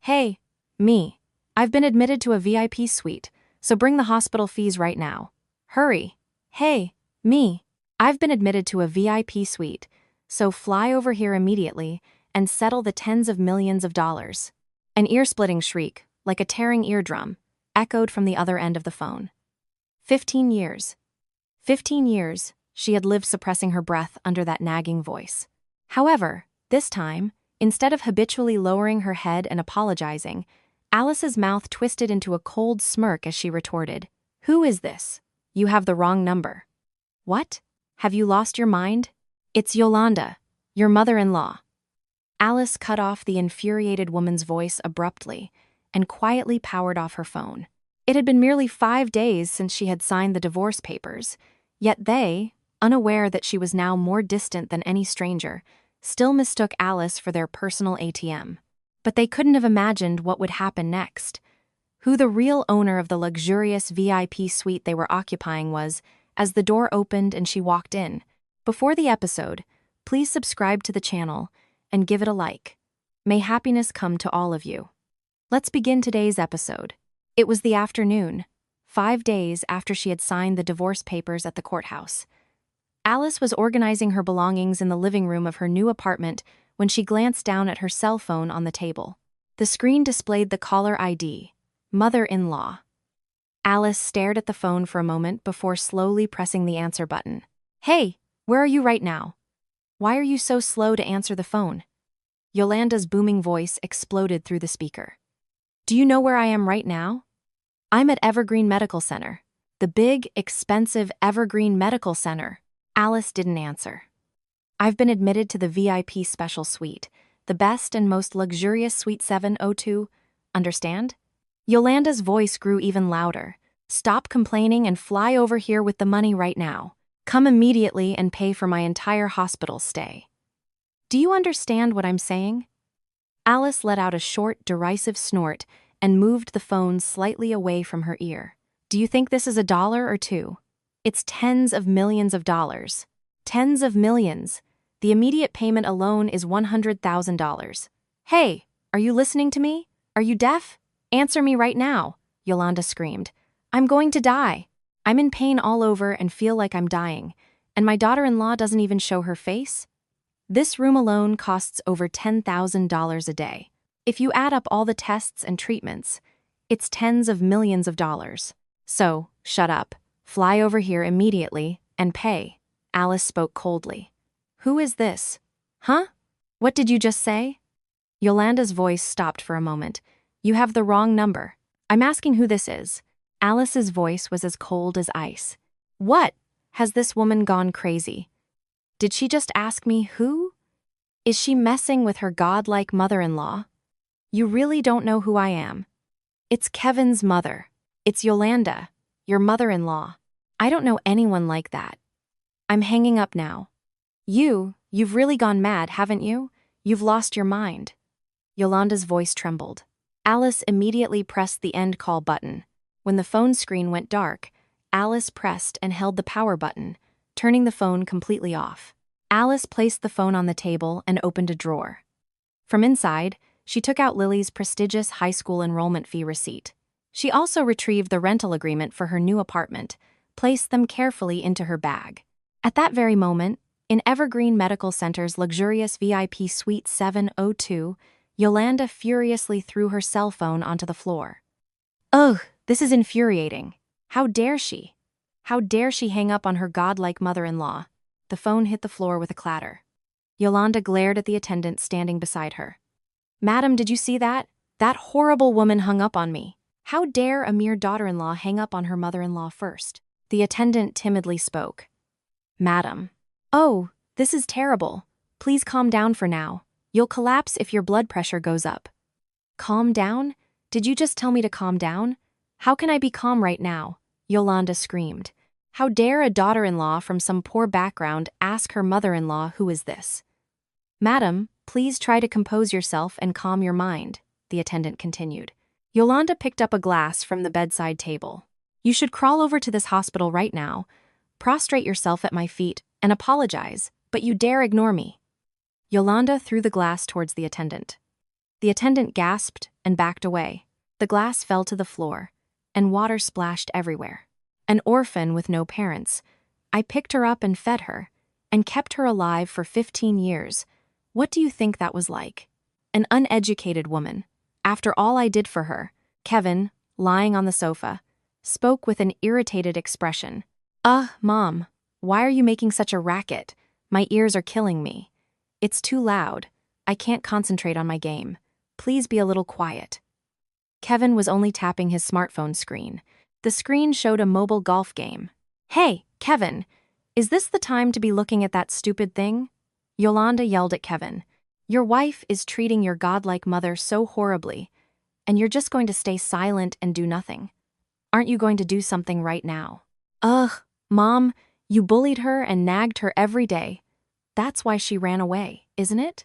Hey, me. I've been admitted to a VIP suite, so bring the hospital fees right now. Hurry. Hey, me. I've been admitted to a VIP suite, so fly over here immediately and settle the tens of millions of dollars. An ear-splitting shriek, like a tearing eardrum, echoed from the other end of the phone. 15 years. 15 years, she had lived suppressing her breath under that nagging voice. However, this time, instead of habitually lowering her head and apologizing, Alice's mouth twisted into a cold smirk as she retorted, "Who is this? You have the wrong number." "What? Have you lost your mind? It's Yolanda, your mother-in-law." Alice cut off the infuriated woman's voice abruptly and quietly powered off her phone. It had been merely 5 days since she had signed the divorce papers, yet they, unaware that she was now more distant than any stranger, still mistook Alice for their personal ATM. But they couldn't have imagined what would happen next. Who the real owner of the luxurious VIP suite they were occupying was, as the door opened and she walked in. Before the episode, please subscribe to the channel and give it a like. May happiness come to all of you. Let's begin today's episode. It was the afternoon, 5 days after she had signed the divorce papers at the courthouse. Alice was organizing her belongings in the living room of her new apartment when she glanced down at her cell phone on the table. The screen displayed the caller ID, mother-in-law. Alice stared at the phone for a moment before slowly pressing the answer button. "Hey, where are you right now? Why are you so slow to answer the phone?" Yolanda's booming voice exploded through the speaker. "Do you know where I am right now? I'm at Evergreen Medical Center. The big, expensive Evergreen Medical Center." Alice didn't answer. "I've been admitted to the VIP special suite, the best and most luxurious Suite 702, understand?" Yolanda's voice grew even louder. "Stop complaining and fly over here with the money right now. Come immediately and pay for my entire hospital stay. Do you understand what I'm saying?" Alice let out a short, derisive snort and moved the phone slightly away from her ear. "Do you think this is $1 or $2? It's tens of millions of dollars. Tens of millions. The immediate payment alone is $100,000. Hey, are you listening to me? Are you deaf? Answer me right now," Yolanda screamed. "I'm going to die. I'm in pain all over and feel like I'm dying, and my daughter-in-law doesn't even show her face. This room alone costs over $10,000 a day. If you add up all the tests and treatments, it's tens of millions of dollars. So, shut up. Fly over here immediately and pay." Alice spoke coldly. "Who is this? Huh? What did you just say?" Yolanda's voice stopped for a moment. "You have the wrong number. I'm asking who this is." Alice's voice was as cold as ice. "What? Has this woman gone crazy? Did she just ask me who? Is she messing with her godlike mother-in-law? You really don't know who I am. It's Kevin's mother. It's Yolanda, your mother-in-law. I don't know anyone like that. I'm hanging up now. You've really gone mad, haven't you? You've lost your mind." Yolanda's voice trembled. Alice immediately pressed the end call button. When the phone screen went dark, Alice pressed and held the power button, turning the phone completely off. Alice placed the phone on the table and opened a drawer. From inside, she took out Lily's prestigious high school enrollment fee receipt. She also retrieved the rental agreement for her new apartment, placed them carefully into her bag. At that very moment, in Evergreen Medical Center's luxurious VIP Suite 702, Yolanda furiously threw her cell phone onto the floor. "Ugh, this is infuriating. How dare she? How dare she hang up on her godlike mother-in-law?" The phone hit the floor with a clatter. Yolanda glared at the attendant standing beside her. "Madam, did you see that? That horrible woman hung up on me. How dare a mere daughter-in-law hang up on her mother-in-law first?" The attendant timidly spoke. "Madam. Oh, this is terrible. Please calm down for now. You'll collapse if your blood pressure goes up." "Calm down? Did you just tell me to calm down? How can I be calm right now?" Yolanda screamed. "How dare a daughter-in-law from some poor background ask her mother-in-law who is this?" "Madam, please try to compose yourself and calm your mind," the attendant continued. Yolanda picked up a glass from the bedside table. "You should crawl over to this hospital right now, prostrate yourself at my feet, and apologize, but you dare ignore me." Yolanda threw the glass towards the attendant. The attendant gasped and backed away. The glass fell to the floor, and water splashed everywhere. An orphan with no parents. I picked her up and fed her, and kept her alive for 15 years. What do you think that was like? An uneducated woman. After all I did for her, Kevin, lying on the sofa, spoke with an irritated expression. Mom, why are you making such a racket? My ears are killing me. It's too loud. I can't concentrate on my game. Please be a little quiet. Kevin was only tapping his smartphone screen. The screen showed a mobile golf game. Hey, Kevin, is this the time to be looking at that stupid thing? Yolanda yelled at Kevin. Your wife is treating your godlike mother so horribly, and you're just going to stay silent and do nothing. Aren't you going to do something right now? Mom, you bullied her and nagged her every day. That's why she ran away, isn't it?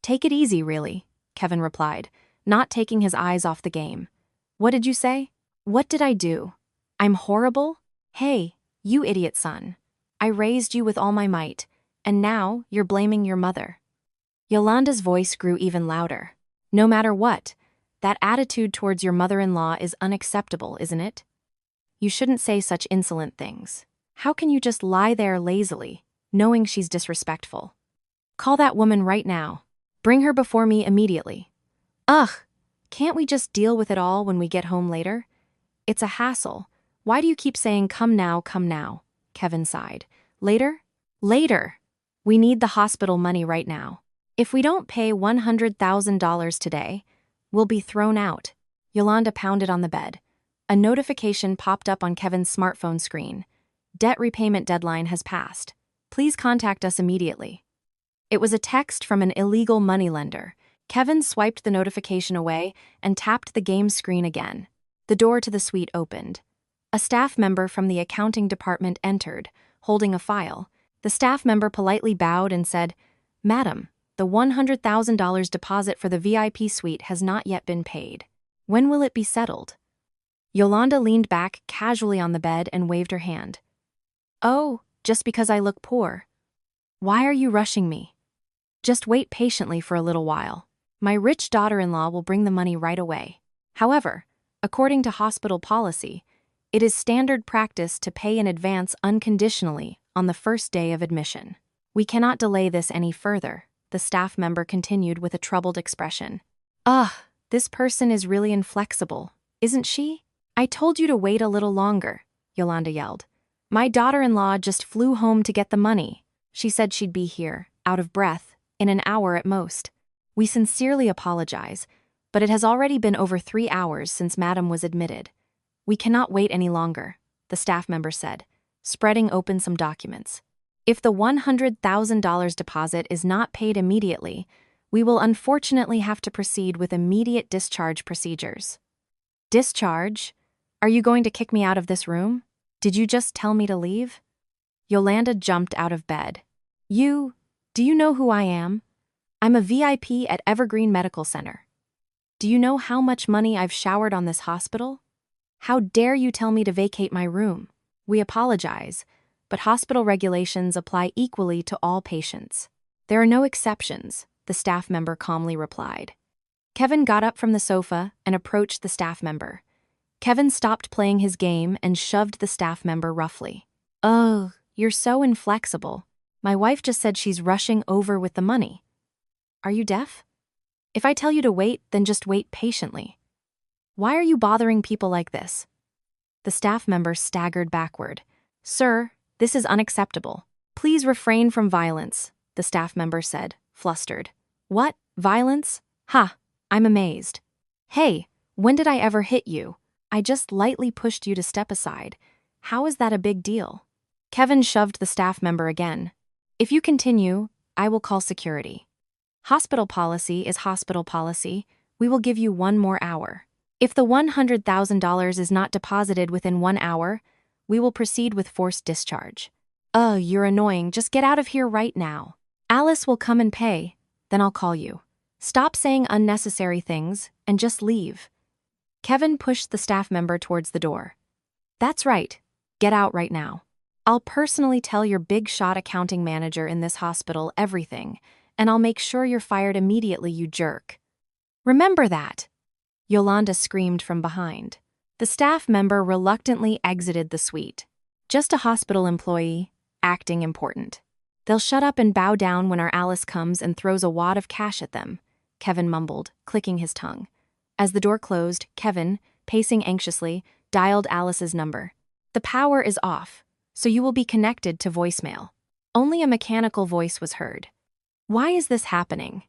Take it easy, really, Kevin replied, not taking his eyes off the game. What did you say? What did I do? I'm horrible? Hey, you idiot son. I raised you with all my might, and now you're blaming your mother. Yolanda's voice grew even louder. No matter what, that attitude towards your mother-in-law is unacceptable, isn't it? You shouldn't say such insolent things. How can you just lie there lazily, knowing she's disrespectful? Call that woman right now. Bring her before me immediately. Can't we just deal with it all when we get home later? It's a hassle. Why do you keep saying, come now, Kevin sighed. Later? Later. We need the hospital money right now. If we don't pay $100,000 today, we'll be thrown out. Yolanda pounded on the bed. A notification popped up on Kevin's smartphone screen. Debt repayment deadline has passed. Please contact us immediately. It was a text from an illegal moneylender. Kevin swiped the notification away and tapped the game screen again. The door to the suite opened. A staff member from the accounting department entered, holding a file. The staff member politely bowed and said, Madam, the $100,000 deposit for the VIP suite has not yet been paid. When will it be settled? Yolanda leaned back casually on the bed and waved her hand. Oh, just because I look poor. Why are you rushing me? Just wait patiently for a little while. My rich daughter-in-law will bring the money right away. However, according to hospital policy, it is standard practice to pay in advance unconditionally on the first day of admission. We cannot delay this any further, the staff member continued with a troubled expression. This person is really inflexible, isn't she? I told you to wait a little longer, Yolanda yelled. My daughter-in-law just flew home to get the money. She said she'd be here, out of breath, in an hour at most. We sincerely apologize, but it has already been over 3 hours since Madam was admitted. We cannot wait any longer, the staff member said, spreading open some documents. If the $100,000 deposit is not paid immediately, we will unfortunately have to proceed with immediate discharge procedures. Discharge? Are you going to kick me out of this room? Did you just tell me to leave? Yolanda jumped out of bed. Do you know who I am? I'm a VIP at Evergreen Medical Center. Do you know how much money I've showered on this hospital? How dare you tell me to vacate my room? We apologize, but hospital regulations apply equally to all patients. There are no exceptions, the staff member calmly replied. Kevin got up from the sofa and approached the staff member. Kevin stopped playing his game and shoved the staff member roughly. You're so inflexible. My wife just said she's rushing over with the money. Are you deaf? If I tell you to wait, then just wait patiently. Why are you bothering people like this? The staff member staggered backward. Sir, this is unacceptable. Please refrain from violence, the staff member said, flustered. What? Violence? I'm amazed. Hey, when did I ever hit you? I just lightly pushed you to step aside. How is that a big deal? Kevin shoved the staff member again. If you continue, I will call security. Hospital policy is hospital policy. We will give you 1 more hour. If the $100,000 is not deposited within 1 hour, we will proceed with forced discharge. You're annoying. Just get out of here right now. Alice will come and pay, then I'll call you. Stop saying unnecessary things and just leave. Kevin pushed the staff member towards the door. That's right. Get out right now. I'll personally tell your big shot accounting manager in this hospital everything, and I'll make sure you're fired immediately, you jerk. Remember that. Yolanda screamed from behind. The staff member reluctantly exited the suite. Just a hospital employee, acting important. They'll shut up and bow down when our Alice comes and throws a wad of cash at them, Kevin mumbled, clicking his tongue. As the door closed, Kevin, pacing anxiously, dialed Alice's number. The power is off, so you will be connected to voicemail. Only a mechanical voice was heard. Why is this happening?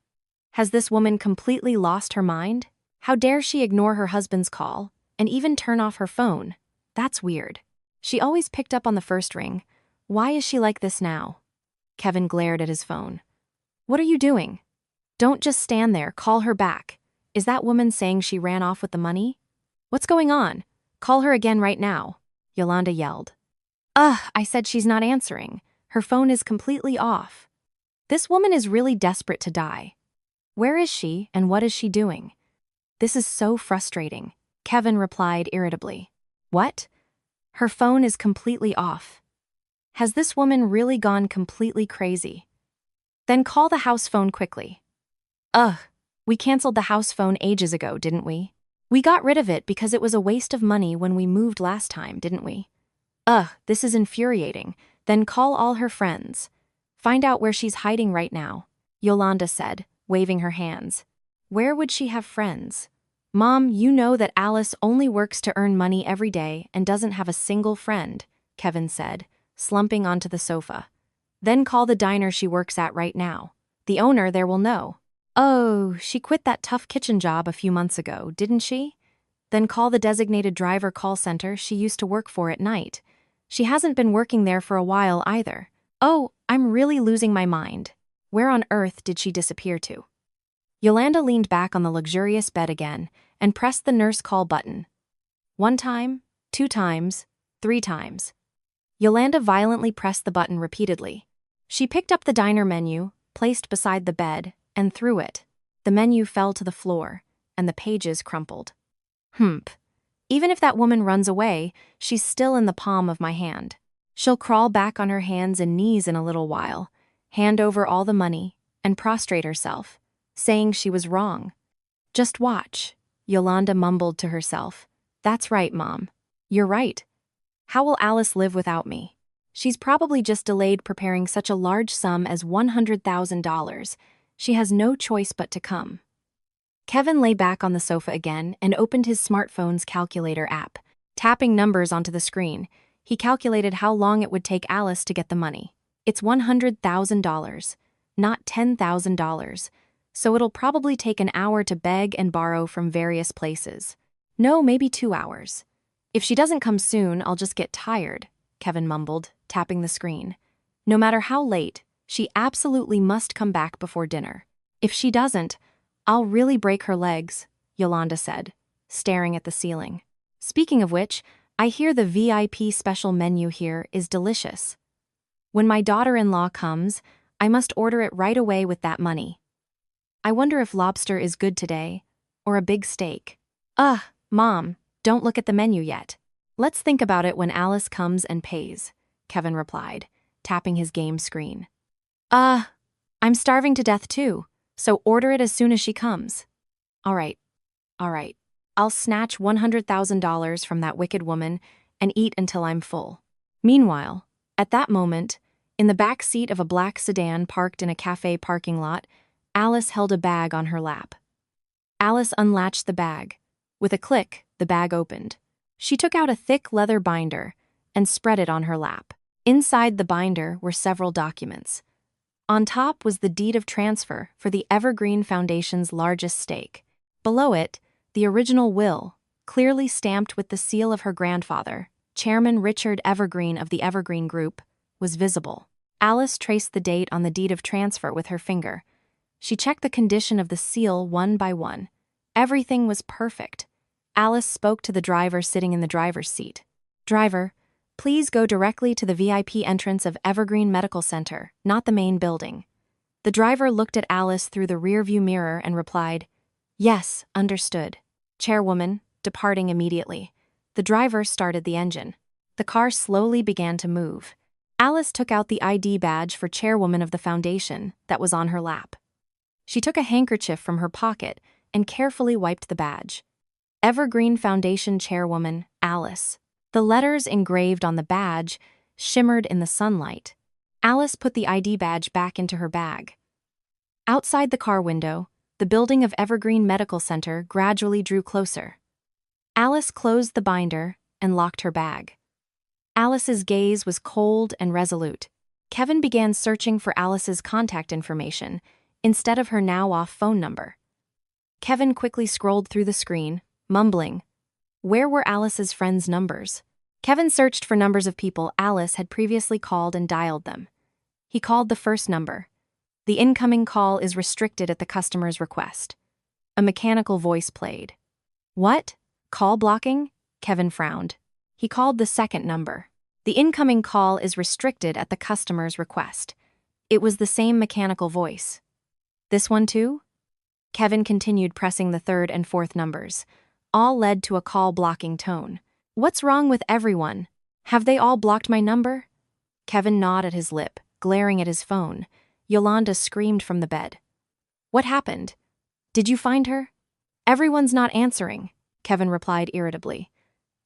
Has this woman completely lost her mind? How dare she ignore her husband's call, and even turn off her phone? That's weird. She always picked up on the first ring. Why is she like this now? Kevin glared at his phone. What are you doing? Don't just stand there, call her back. Is that woman saying she ran off with the money? What's going on? Call her again right now, Yolanda yelled. I said she's not answering. Her phone is completely off. This woman is really desperate to die. Where is she and what is she doing? This is so frustrating, Kevin replied irritably. What? Her phone is completely off. Has this woman really gone completely crazy? Then call the house phone quickly. We canceled the house phone ages ago, didn't we? We got rid of it because it was a waste of money when we moved last time, didn't we? This is infuriating. Then call all her friends. Find out where she's hiding right now, Yolanda said, waving her hands. Where would she have friends? Mom, you know that Alice only works to earn money every day and doesn't have a single friend, Kevin said, slumping onto the sofa. Then call the diner she works at right now. The owner there will know. Oh, she quit that tough kitchen job a few months ago, didn't she? Then call the designated driver call center she used to work for at night. She hasn't been working there for a while either. Oh, I'm really losing my mind. Where on earth did she disappear to? Yolanda leaned back on the luxurious bed again and pressed the nurse call button. 1 time, 2 times, 3 times. Yolanda violently pressed the button repeatedly. She picked up the diner menu, placed beside the bed, and threw it. The menu fell to the floor, and the pages crumpled. Even if that woman runs away, she's still in the palm of my hand. She'll crawl back on her hands and knees in a little while, hand over all the money, and prostrate herself, saying she was wrong. Just watch, Yolanda mumbled to herself. That's right, Mom. You're right. How will Alice live without me? She's probably just delayed preparing such a large sum as $100,000. She has no choice but to come. Kevin lay back on the sofa again and opened his smartphone's calculator app. Tapping numbers onto the screen, he calculated how long it would take Alice to get the money. It's $100,000, not $10,000, so it'll probably take an hour to beg and borrow from various places. No, maybe 2 hours. If she doesn't come soon, I'll just get tired, Kevin mumbled, tapping the screen. No matter how late, she absolutely must come back before dinner. If she doesn't, I'll really break her legs, Yolanda said, staring at the ceiling. Speaking of which, I hear the VIP special menu here is delicious. When my daughter-in-law comes, I must order it right away with that money. I wonder if lobster is good today, or a big steak. Mom, don't look at the menu yet. Let's think about it when Alice comes and pays, Kevin replied, tapping his game screen. I'm starving to death too, so order it as soon as she comes. All right. I'll snatch $100,000 from that wicked woman and eat until I'm full. Meanwhile, at that moment, in the back seat of a black sedan parked in a cafe parking lot, Alice held a bag on her lap. Alice unlatched the bag. With a click, the bag opened. She took out a thick leather binder and spread it on her lap. Inside the binder were several documents. On top was the deed of transfer for the Evergreen Foundation's largest stake. Below it, the original will, clearly stamped with the seal of her grandfather, Chairman Richard Evergreen of the Evergreen Group, was visible. Alice traced the date on the deed of transfer with her finger. She checked the condition of the seal one by one. Everything was perfect. Alice spoke to the driver sitting in the driver's seat. Driver, please go directly to the VIP entrance of Evergreen Medical Center, not the main building. The driver looked at Alice through the rearview mirror and replied, Yes, understood. Chairwoman, departing immediately. The driver started the engine. The car slowly began to move. Alice took out the ID badge for chairwoman of the foundation that was on her lap. She took a handkerchief from her pocket and carefully wiped the badge. Evergreen Foundation Chairwoman, Alice. The letters engraved on the badge shimmered in the sunlight. Alice put the ID badge back into her bag. Outside the car window, the building of Evergreen Medical Center gradually drew closer. Alice closed the binder and locked her bag. Alice's gaze was cold and resolute. Kevin began searching for Alice's contact information instead of her now-off phone number. Kevin quickly scrolled through the screen, mumbling, "Where were Alice's friends' numbers?" Kevin searched for numbers of people Alice had previously called and dialed them. He called the first number. "The incoming call is restricted at the customer's request." A mechanical voice played. "What? Call blocking?" Kevin frowned. He called the second number. "The incoming call is restricted at the customer's request." It was the same mechanical voice. "This one too?" Kevin continued pressing the third and fourth numbers. All led to a call-blocking tone. "What's wrong with everyone? Have they all blocked my number?" Kevin gnawed at his lip, glaring at his phone. Yolanda screamed from the bed. "What happened? Did you find her?" "Everyone's not answering," Kevin replied irritably.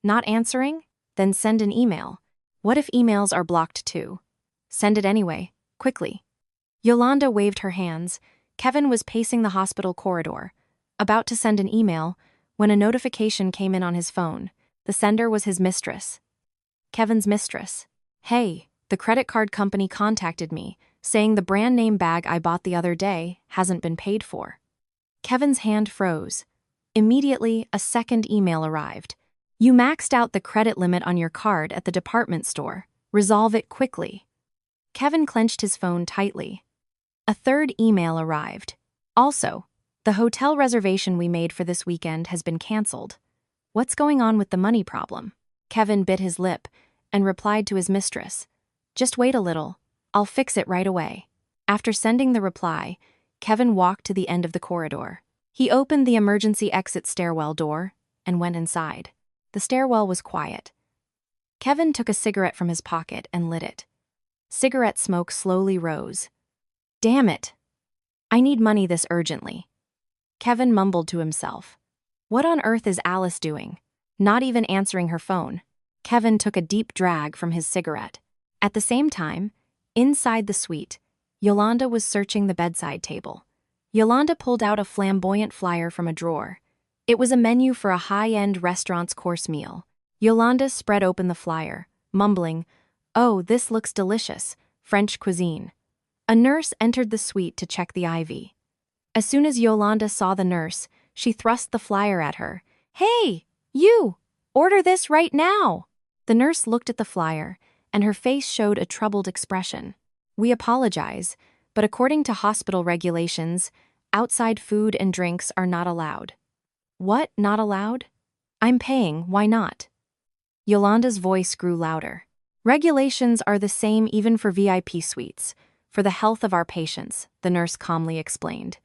"Not answering? Then send an email." "What if emails are blocked too?" "Send it anyway, quickly." Yolanda waved her hands. Kevin was pacing the hospital corridor, about to send an email, when a notification came in on his phone. The sender was his mistress. Kevin's mistress. "Hey, the credit card company contacted me, saying the brand name bag I bought the other day hasn't been paid for." Kevin's hand froze. Immediately, a second email arrived. "You maxed out the credit limit on your card at the department store. Resolve it quickly." Kevin clenched his phone tightly. A third email arrived. "Also, the hotel reservation we made for this weekend has been canceled. What's going on with the money problem?" Kevin bit his lip and replied to his mistress, "Just wait a little. I'll fix it right away." After sending the reply, Kevin walked to the end of the corridor. He opened the emergency exit stairwell door and went inside. The stairwell was quiet. Kevin took a cigarette from his pocket and lit it. Cigarette smoke slowly rose. "Damn it! I need money this urgently." Kevin mumbled to himself. What on earth is Alice doing? Not even answering her phone. Kevin took a deep drag from his cigarette. At the same time, inside the suite, Yolanda was searching the bedside table. Yolanda pulled out a flamboyant flyer from a drawer. It was a menu for a high-end restaurant's course meal. Yolanda spread open the flyer, mumbling, "Oh, this looks delicious, French cuisine." A nurse entered the suite to check the IV. As soon as Yolanda saw the nurse, she thrust the flyer at her. "Hey, you! Order this right now!" The nurse looked at the flyer, and her face showed a troubled expression. "We apologize, but according to hospital regulations, outside food and drinks are not allowed." "What, not allowed?" "I'm paying, why not?" Yolanda's voice grew louder. "Regulations are the same even for VIP suites, for the health of our patients," the nurse calmly explained.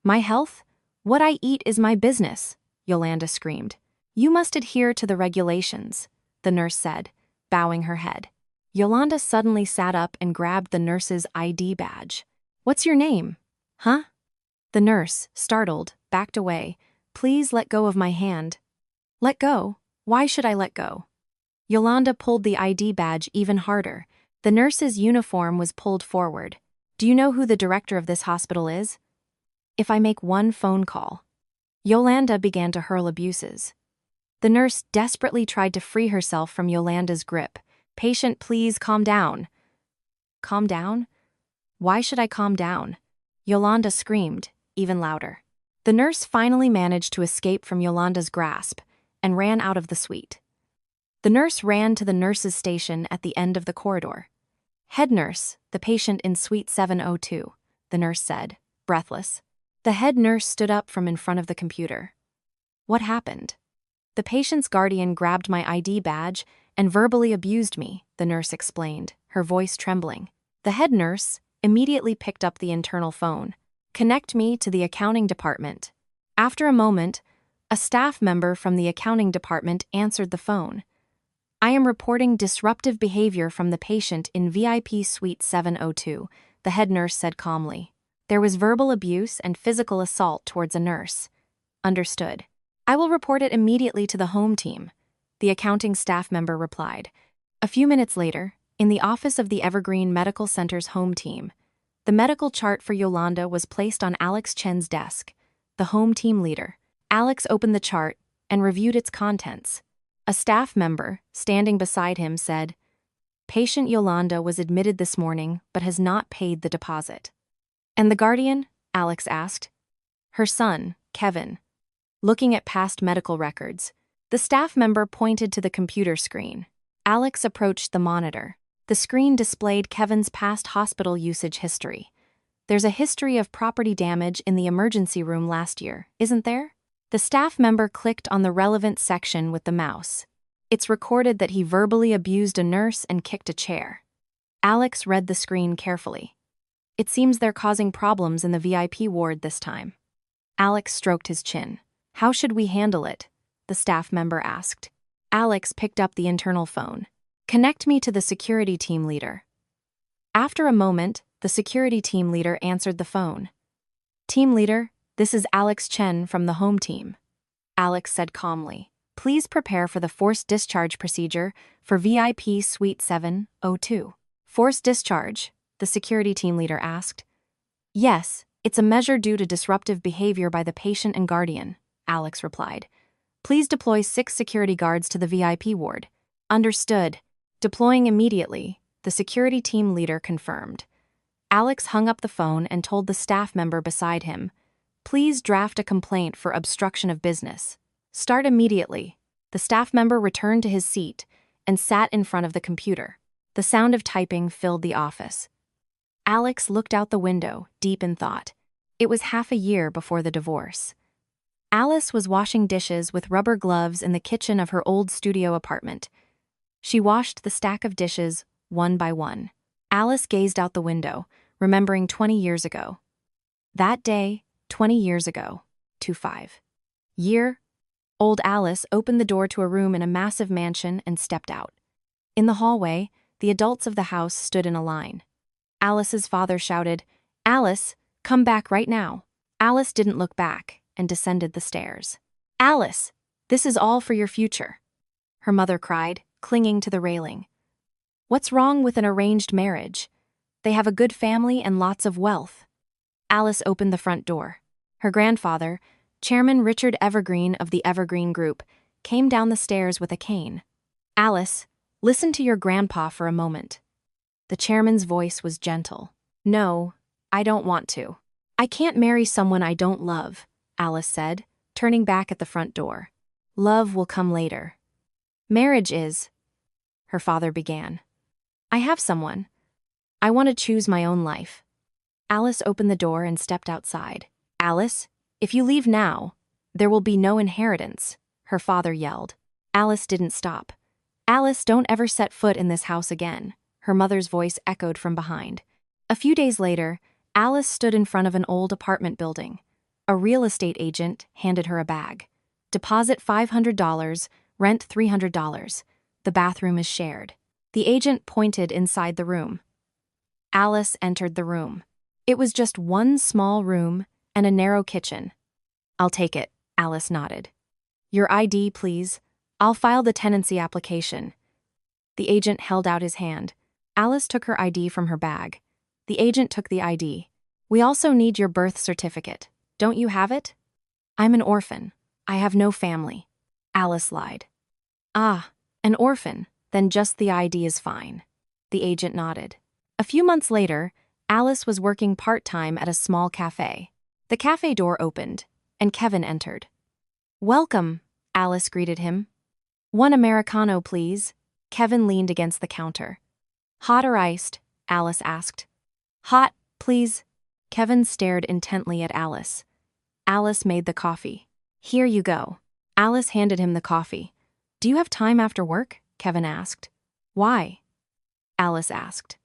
"My health? What I eat is my business," Yolanda screamed. "You must adhere to the regulations," the nurse said, bowing her head. Yolanda suddenly sat up and grabbed the nurse's ID badge. "What's your name?" "Huh?" The nurse, startled, backed away. "Please let go of my hand." "Let go? Why should I let go?" Yolanda pulled the ID badge even harder. The nurse's uniform was pulled forward. "Do you know who the director of this hospital is?" "If I make one phone call." Yolanda began to hurl abuses. The nurse desperately tried to free herself from Yolanda's grip. "Patient, please calm down." "Calm down? Why should I calm down?" Yolanda screamed, even louder. The nurse finally managed to escape from Yolanda's grasp and ran out of the suite. The nurse ran to the nurse's station at the end of the corridor. "Head nurse, the patient in suite 702, the nurse said, breathless. The head nurse stood up from in front of the computer. "What happened?" "The patient's guardian grabbed my ID badge and verbally abused me," the nurse explained, her voice trembling. The head nurse immediately picked up the internal phone. "Connect me to the accounting department." After a moment, a staff member from the accounting department answered the phone. "I am reporting disruptive behavior from the patient in VIP Suite 702, the head nurse said calmly. There was verbal abuse and physical assault towards a nurse. Understood. I will report it immediately to the home team, the accounting staff member replied. A few minutes later, in the office of the Evergreen Medical Center's home team, the medical chart for Yolanda was placed on Alex Chen's desk, the home team leader. Alex opened the chart and reviewed its contents. A staff member, standing beside him, said, "Patient Yolanda was admitted this morning but has not paid the deposit." "And the guardian?" Alex asked. "Her son, Kevin." Looking at past medical records, the staff member pointed to the computer screen. Alex approached the monitor. The screen displayed Kevin's past hospital usage history. "There's a history of property damage in the emergency room last year, isn't there?" The staff member clicked on the relevant section with the mouse. It's recorded that he verbally abused a nurse and kicked a chair. Alex read the screen carefully. "It seems they're causing problems in the VIP ward this time." Alex stroked his chin. "How should we handle it?" the staff member asked. Alex picked up the internal phone. "Connect me to the security team leader." After a moment, the security team leader answered the phone. "Team leader, this is Alex Chen from the home team." Alex said calmly, "Please prepare for the forced discharge procedure for VIP Suite 702. "Forced discharge?" the security team leader asked. "Yes, it's a measure due to disruptive behavior by the patient and guardian," Alex replied. "Please deploy 6 security guards to the VIP ward." "Understood. Deploying immediately," the security team leader confirmed. Alex hung up the phone and told the staff member beside him, "Please draft a complaint for obstruction of business. Start immediately." The staff member returned to his seat and sat in front of the computer. The sound of typing filled the office. Alex looked out the window, deep in thought. It was half a year before the divorce. Alice was washing dishes with rubber gloves in the kitchen of her old studio apartment. She washed the stack of dishes one by one. Alice gazed out the window, remembering 20 years ago. That day, 20 years ago, 25. Year, old Alice opened the door to a room in a massive mansion and stepped out. In the hallway, the adults of the house stood in a line. Alice's father shouted, "Alice, come back right now." Alice didn't look back and descended the stairs. "Alice, this is all for your future," her mother cried, clinging to the railing. "What's wrong with an arranged marriage? They have a good family and lots of wealth." Alice opened the front door. Her grandfather, Chairman Richard Evergreen of the Evergreen Group, came down the stairs with a cane. "Alice, listen to your grandpa for a moment." The chairman's voice was gentle. "No, I don't want to. I can't marry someone I don't love," Alice said, turning back at the front door. "Love will come later. Marriage is," her father began. "I have someone. I want to choose my own life." Alice opened the door and stepped outside. "Alice, if you leave now, there will be no inheritance," her father yelled. Alice didn't stop. "Alice, don't ever set foot in this house again," her mother's voice echoed from behind. A few days later, Alice stood in front of an old apartment building. A real estate agent handed her a bag. "Deposit $500, rent $300. The bathroom is shared." The agent pointed inside the room. Alice entered the room. It was just one small room and a narrow kitchen. "I'll take it," Alice nodded. "Your ID, please. I'll file the tenancy application." The agent held out his hand. Alice took her ID from her bag. The agent took the ID. "We also need your birth certificate. Don't you have it?" "I'm an orphan. I have no family," Alice lied. "Ah, an orphan. Then just the ID is fine." The agent nodded. A few months later, Alice was working part-time at a small cafe. The cafe door opened, and Kevin entered. "Welcome," Alice greeted him. "One Americano, please." Kevin leaned against the counter. "Hot or iced?" Alice asked. "Hot, please." Kevin stared intently at Alice. Alice made the coffee. "Here you go." Alice handed him the coffee. "Do you have time after work?" Kevin asked. "Why?" Alice asked.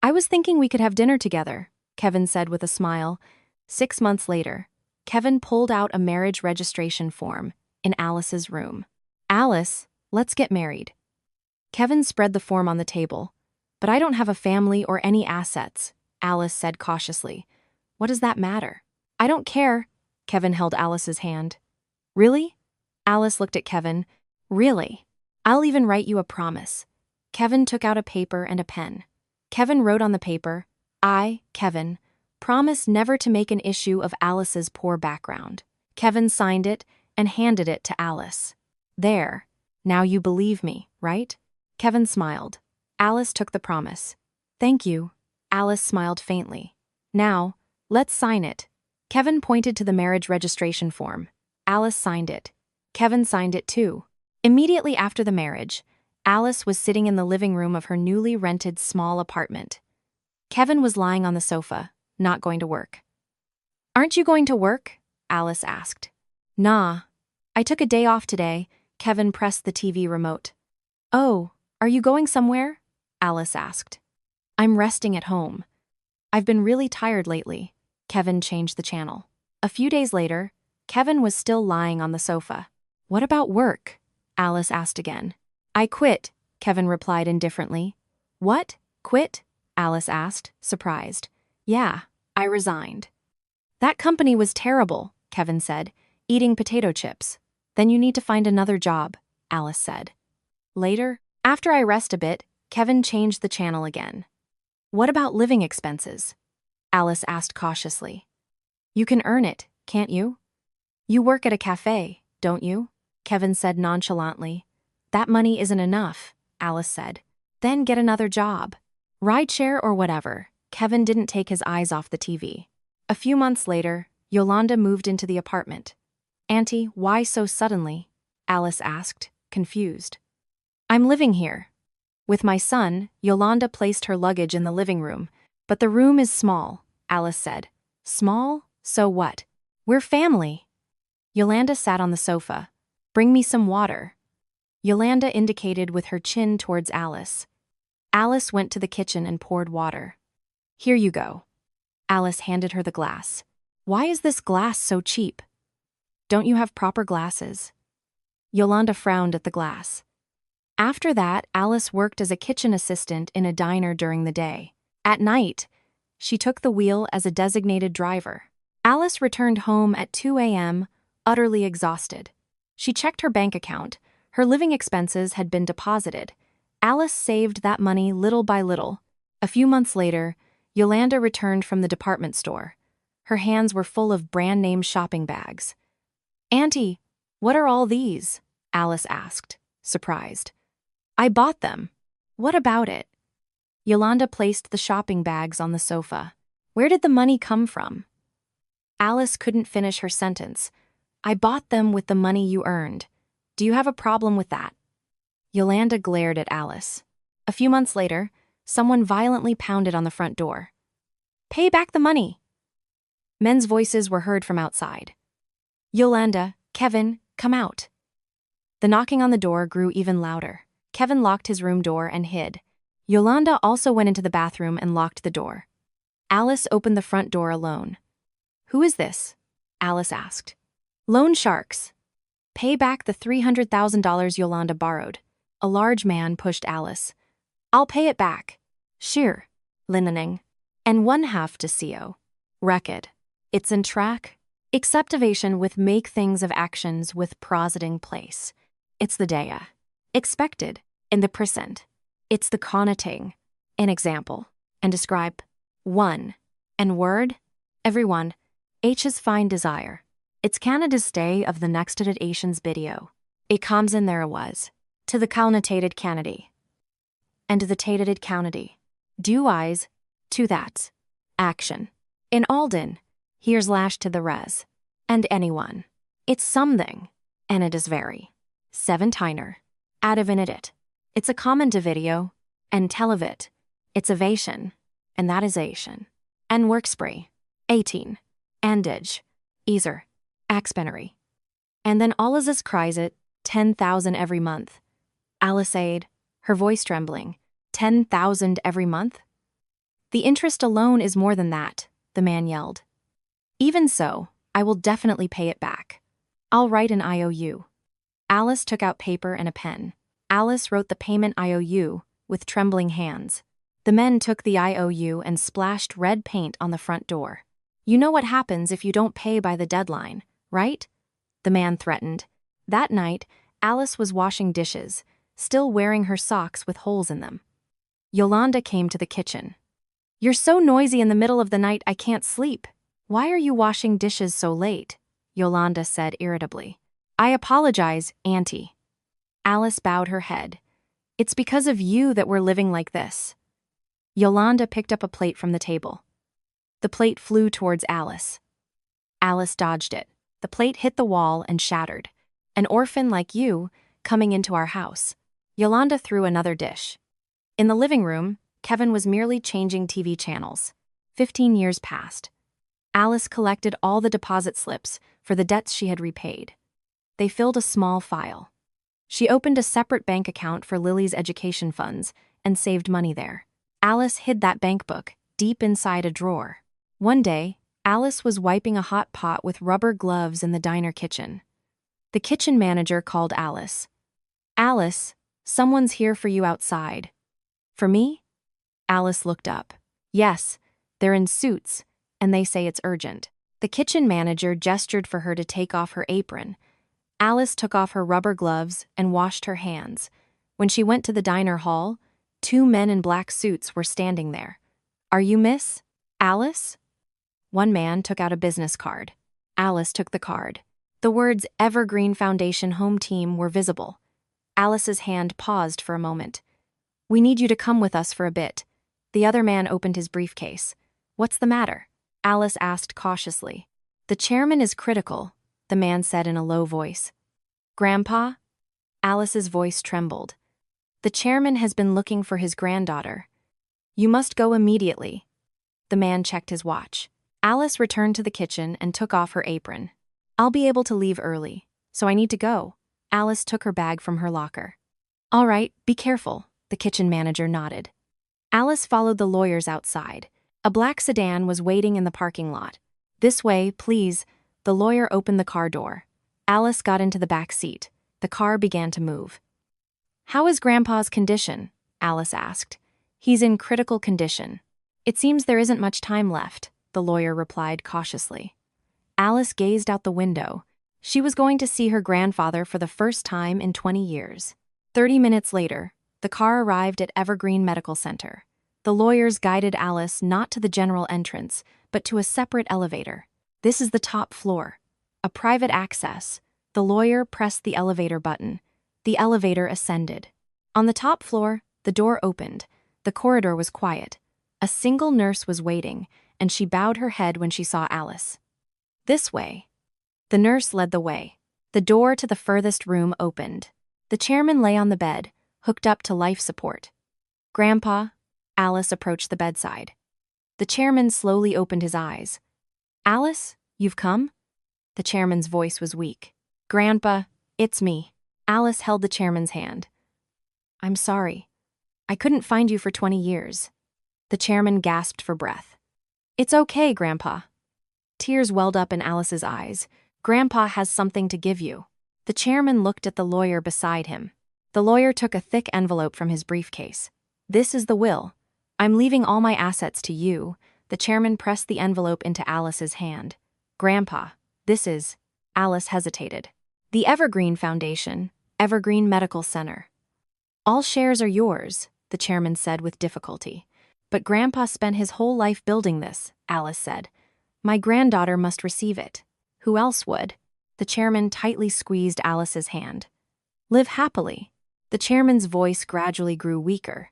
"I was thinking we could have dinner together," Kevin said with a smile. 6 months later, Kevin pulled out a marriage registration form in Alice's room. "Alice, let's get married." Kevin spread the form on the table. "But I don't have a family or any assets," Alice said cautiously. "What does that matter?" "I don't care." Kevin held Alice's hand. "Really? Alice looked at Kevin. Really? I'll even write you a promise. Kevin took out a paper and a pen. Kevin wrote on the paper, I, Kevin, promise never to make an issue of Alice's poor background. Kevin signed it and handed it to Alice. There. Now you believe me, right? Kevin smiled. Alice took the promise. Thank you. Alice smiled faintly. Now, let's sign it. Kevin pointed to the marriage registration form. Alice signed it. Kevin signed it too. Immediately after the marriage, Alice was sitting in the living room of her newly rented small apartment. Kevin was lying on the sofa, not going to work. Aren't you going to work? Alice asked. Nah. I took a day off today. Kevin pressed the TV remote. Oh, are you going somewhere? Alice asked. I'm resting at home. I've been really tired lately. Kevin changed the channel. A few days later, Kevin was still lying on the sofa. What about work? Alice asked again. I quit, Kevin replied indifferently. What? Quit? Alice asked, surprised. Yeah, I resigned. That company was terrible, Kevin said, eating potato chips. Then you need to find another job, Alice said. Later, after I rest a bit, Kevin changed the channel again. What about living expenses? Alice asked cautiously. You can earn it, can't you? You work at a cafe, don't you? Kevin said nonchalantly. That money isn't enough, Alice said. Then get another job. Rideshare or whatever. Kevin didn't take his eyes off the TV. A few months later, Yolanda moved into the apartment. Auntie, why so suddenly? Alice asked, confused. I'm living here. With my son, Yolanda placed her luggage in the living room. But the room is small, Alice said. Small? So what? We're family. Yolanda sat on the sofa. Bring me some water. Yolanda indicated with her chin towards Alice. Alice went to the kitchen and poured water. Here you go. Alice handed her the glass. Why is this glass so cheap? Don't you have proper glasses? Yolanda frowned at the glass. After that, Alice worked as a kitchen assistant in a diner during the day. At night, she took the wheel as a designated driver. Alice returned home at 2 a.m., utterly exhausted. She checked her bank account. Her living expenses had been deposited. Alice saved that money little by little. A few months later, Yolanda returned from the department store. Her hands were full of brand-name shopping bags. Auntie, what are all these? Alice asked, surprised. I bought them. What about it? Yolanda placed the shopping bags on the sofa. Where did the money come from? Alice couldn't finish her sentence. I bought them with the money you earned. Do you have a problem with that? Yolanda glared at Alice. A few months later, someone violently pounded on the front door. Pay back the money. Men's voices were heard from outside. Yolanda, Kevin, come out. The knocking on the door grew even louder. Kevin locked his room door and hid. Yolanda also went into the bathroom and locked the door. Alice opened the front door alone. Who is this? Alice asked. Loan sharks. Pay back the $300,000 Yolanda borrowed. A large man pushed Alice. I'll pay it back. Sure. Linening. And one half to CO. Record. It's in track. Acceptivation with make things of actions with prosiding place. It's the dea. Expected. In the present. It's the connoting. An example. And describe. One. And word. Everyone. H's fine desire. It's Canada's day of the next editation's video. It comes in there was. To the connotated Kennedy. And to the tated Kennedy. Do eyes. To that. Action. In Alden. Here's lash to the res. And anyone. It's something. And it is very. 7 tiner. Out of in it. It's a comment to video. And televit. It's ovation. And that is ation. And work spree. 18. Andage. Easer. Axpenary. And then all is cries it. 10,000 every month. Alice aid. Her voice trembling. 10,000 every month? The interest alone is more than that, the man yelled. Even so, I will definitely pay it back. I'll write an IOU. Alice took out paper and a pen. Alice wrote the payment IOU with trembling hands. The men took the IOU and splashed red paint on the front door. You know what happens if you don't pay by the deadline, right? The man threatened. That night, Alice was washing dishes, still wearing her socks with holes in them. Yolanda came to the kitchen. "You're so noisy in the middle of the night I can't sleep. Why are you washing dishes so late?" Yolanda said irritably. "I apologize, Auntie." Alice bowed her head. "It's because of you that we're living like this." Yolanda picked up a plate from the table. The plate flew towards Alice. Alice dodged it. The plate hit the wall and shattered. "An orphan like you, coming into our house." Yolanda threw another dish. In the living room, Kevin was merely changing TV channels. 15 years passed. Alice collected all the deposit slips for the debts she had repaid. They filled a small file. She opened a separate bank account for Lily's education funds and saved money there. Alice hid that bank book deep inside a drawer. One day, Alice was wiping a hot pot with rubber gloves in the diner kitchen. The kitchen manager called Alice. "Alice, someone's here for you outside." "For me?" Alice looked up. "Yes, they're in suits, and they say it's urgent." The kitchen manager gestured for her to take off her apron. Alice took off her rubber gloves and washed her hands. When she went to the diner hall, 2 men in black suits were standing there. "Are you Miss Alice?" One man took out a business card. Alice took the card. The words Evergreen Foundation Home Team were visible. Alice's hand paused for a moment. "We need you to come with us for a bit." The other man opened his briefcase. "What's the matter?" Alice asked cautiously. "The chairman is critical," the man said in a low voice. "Grandpa?" Alice's voice trembled. "The chairman has been looking for his granddaughter. You must go immediately." The man checked his watch. Alice returned to the kitchen and took off her apron. "I'll be able to leave early, so I need to go." Alice took her bag from her locker. "All right, be careful," the kitchen manager nodded. Alice followed the lawyers outside. A black sedan was waiting in the parking lot. "This way, please." The lawyer opened the car door. Alice got into the back seat. The car began to move. "How is Grandpa's condition?" Alice asked. "He's in critical condition. It seems there isn't much time left," the lawyer replied cautiously. Alice gazed out the window. She was going to see her grandfather for the first time in 20 years. 30 minutes later, the car arrived at Evergreen Medical Center. The lawyers guided Alice not to the general entrance, but to a separate elevator. "This is the top floor. A private access." The lawyer pressed the elevator button. The elevator ascended. On the top floor, the door opened. The corridor was quiet. A single nurse was waiting, and she bowed her head when she saw Alice. "This way." The nurse led the way. The door to the furthest room opened. The chairman lay on the bed, hooked up to life support. "Grandpa?" Alice approached the bedside. The chairman slowly opened his eyes. "Alice, you've come?" The chairman's voice was weak. "Grandpa, it's me." Alice held the chairman's hand. "I'm sorry. I couldn't find you for 20 years. The chairman gasped for breath. "It's okay, Grandpa." Tears welled up in Alice's eyes. "Grandpa has something to give you." The chairman looked at the lawyer beside him. The lawyer took a thick envelope from his briefcase. "This is the will. I'm leaving all my assets to you." The chairman pressed the envelope into Alice's hand. "Grandpa, this is..." Alice hesitated. "The Evergreen Foundation, Evergreen Medical Center." "All shares are yours," the chairman said with difficulty. "But Grandpa spent his whole life building this," Alice said. "My granddaughter must receive it. Who else would?" The chairman tightly squeezed Alice's hand. "Live happily." The chairman's voice gradually grew weaker.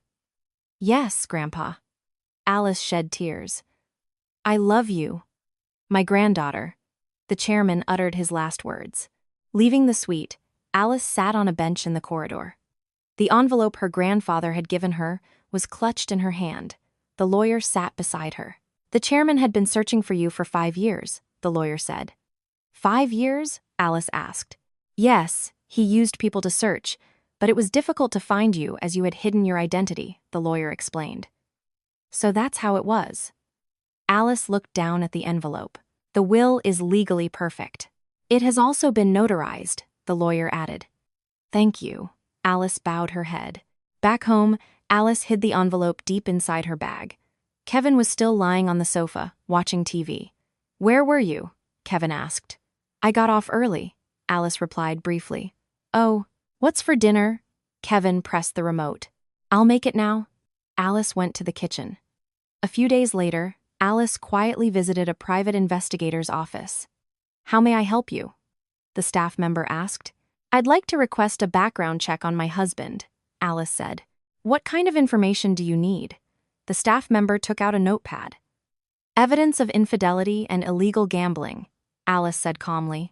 "Yes, Grandpa." Alice shed tears. "I love you. My granddaughter." The chairman uttered his last words. Leaving the suite, Alice sat on a bench in the corridor. The envelope her grandfather had given her was clutched in her hand. The lawyer sat beside her. "The chairman had been searching for you for 5 years, the lawyer said. 5 years? Alice asked. "Yes, he used people to search, but it was difficult to find you as you had hidden your identity," the lawyer explained. "So that's how it was." Alice looked down at the envelope. "The will is legally perfect. It has also been notarized," the lawyer added. "Thank you." Alice bowed her head. Back home, Alice hid the envelope deep inside her bag. Kevin was still lying on the sofa, watching TV. "Where were you?" Kevin asked. "I got off early," Alice replied briefly. Oh, what's for dinner? Kevin pressed the remote. I'll make it now. Alice went to the kitchen. A few days later, Alice quietly visited a private investigator's office. How may I help you? The staff member asked. I'd like to request a background check on my husband, Alice said. What kind of information do you need? The staff member took out a notepad. Evidence of infidelity and illegal gambling, Alice said calmly.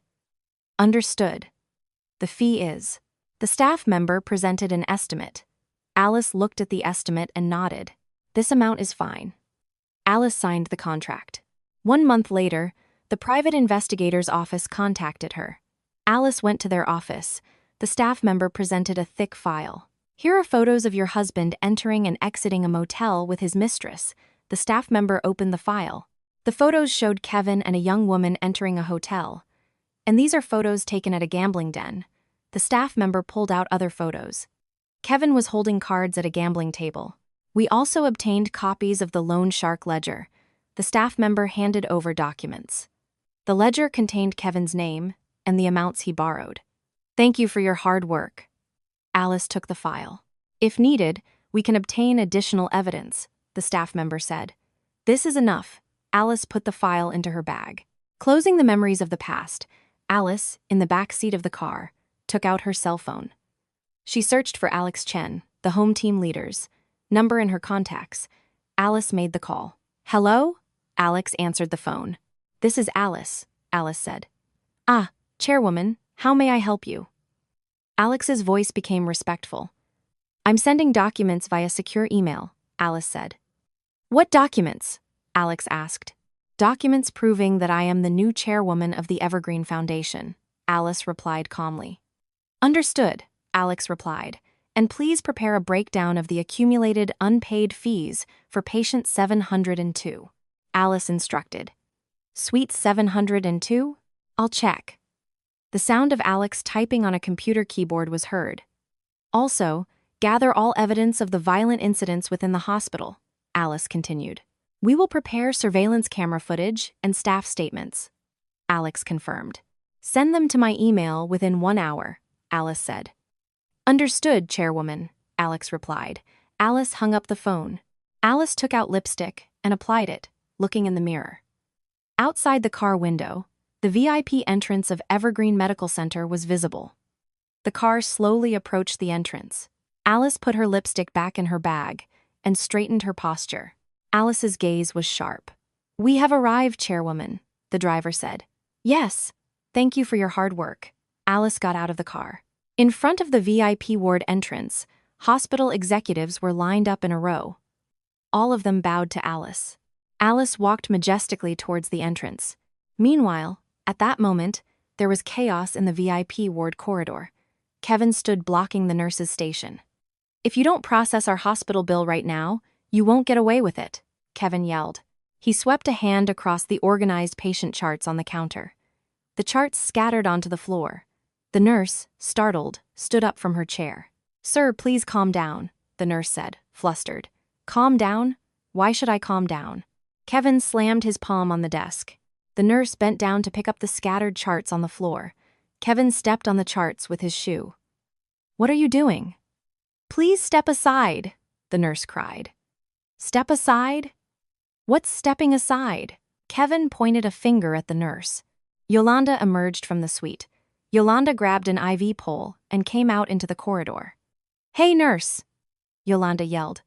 Understood. The fee is. The staff member presented an estimate. Alice looked at the estimate and nodded. This amount is fine. Alice signed the contract. 1 month later, the private investigator's office contacted her. Alice went to their office. The staff member presented a thick file. Here are photos of your husband entering and exiting a motel with his mistress. The staff member opened the file. The photos showed Kevin and a young woman entering a hotel. And these are photos taken at a gambling den. The staff member pulled out other photos. Kevin was holding cards at a gambling table. We also obtained copies of the Loan Shark ledger. The staff member handed over documents. The ledger contained Kevin's name and the amounts he borrowed. Thank you for your hard work. Alice took the file. If needed, we can obtain additional evidence, the staff member said. This is enough. Alice put the file into her bag. Closing the memories of the past, Alice, in the back seat of the car, took out her cell phone. She searched for Alex Chen, the home team leader's number in her contacts. Alice made the call. Hello? Alex answered the phone. This is Alice, Alice said. Ah, chairwoman, how may I help you? Alex's voice became respectful. I'm sending documents via secure email, Alice said. What documents? Alex asked. Documents proving that I am the new chairwoman of the Evergreen Foundation, Alice replied calmly. Understood, Alex replied, and please prepare a breakdown of the accumulated unpaid fees for patient 702. Alice instructed. Suite 702? I'll check. The sound of Alex typing on a computer keyboard was heard. Also, gather all evidence of the violent incidents within the hospital, Alice continued. We will prepare surveillance camera footage and staff statements. Alex confirmed. Send them to my email within 1 hour, Alice said. Understood, chairwoman, Alex replied. Alice hung up the phone. Alice took out lipstick and applied it, looking in the mirror. Outside the car window, the VIP entrance of Evergreen Medical Center was visible. The car slowly approached the entrance. Alice put her lipstick back in her bag and straightened her posture. Alice's gaze was sharp. We have arrived, chairwoman, the driver said. Yes, thank you for your hard work. Alice got out of the car. In front of the VIP ward entrance, hospital executives were lined up in a row. All of them bowed to Alice. Alice walked majestically towards the entrance. Meanwhile, at that moment, there was chaos in the VIP ward corridor. Kevin stood blocking the nurse's station. If you don't process our hospital bill right now, you won't get away with it, Kevin yelled. He swept a hand across the organized patient charts on the counter. The charts scattered onto the floor. The nurse, startled, stood up from her chair. Sir, please calm down, the nurse said, flustered. Calm down? Why should I calm down? Kevin slammed his palm on the desk. The nurse bent down to pick up the scattered charts on the floor. Kevin stepped on the charts with his shoe. What are you doing? Please step aside, the nurse cried. Step aside? What's stepping aside? Kevin pointed a finger at the nurse. Yolanda emerged from the suite. Yolanda grabbed an IV pole and came out into the corridor. Hey, nurse! Yolanda yelled.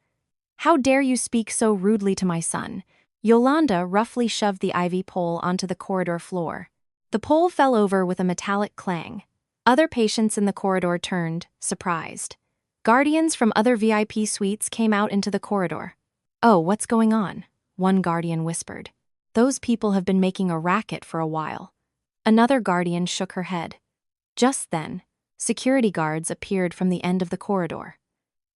How dare you speak so rudely to my son? Yolanda roughly shoved the IV pole onto the corridor floor. The pole fell over with a metallic clang. Other patients in the corridor turned, surprised. Guardians from other VIP suites came out into the corridor. Oh, what's going on? One guardian whispered. Those people have been making a racket for a while. Another guardian shook her head. Just then, security guards appeared from the end of the corridor.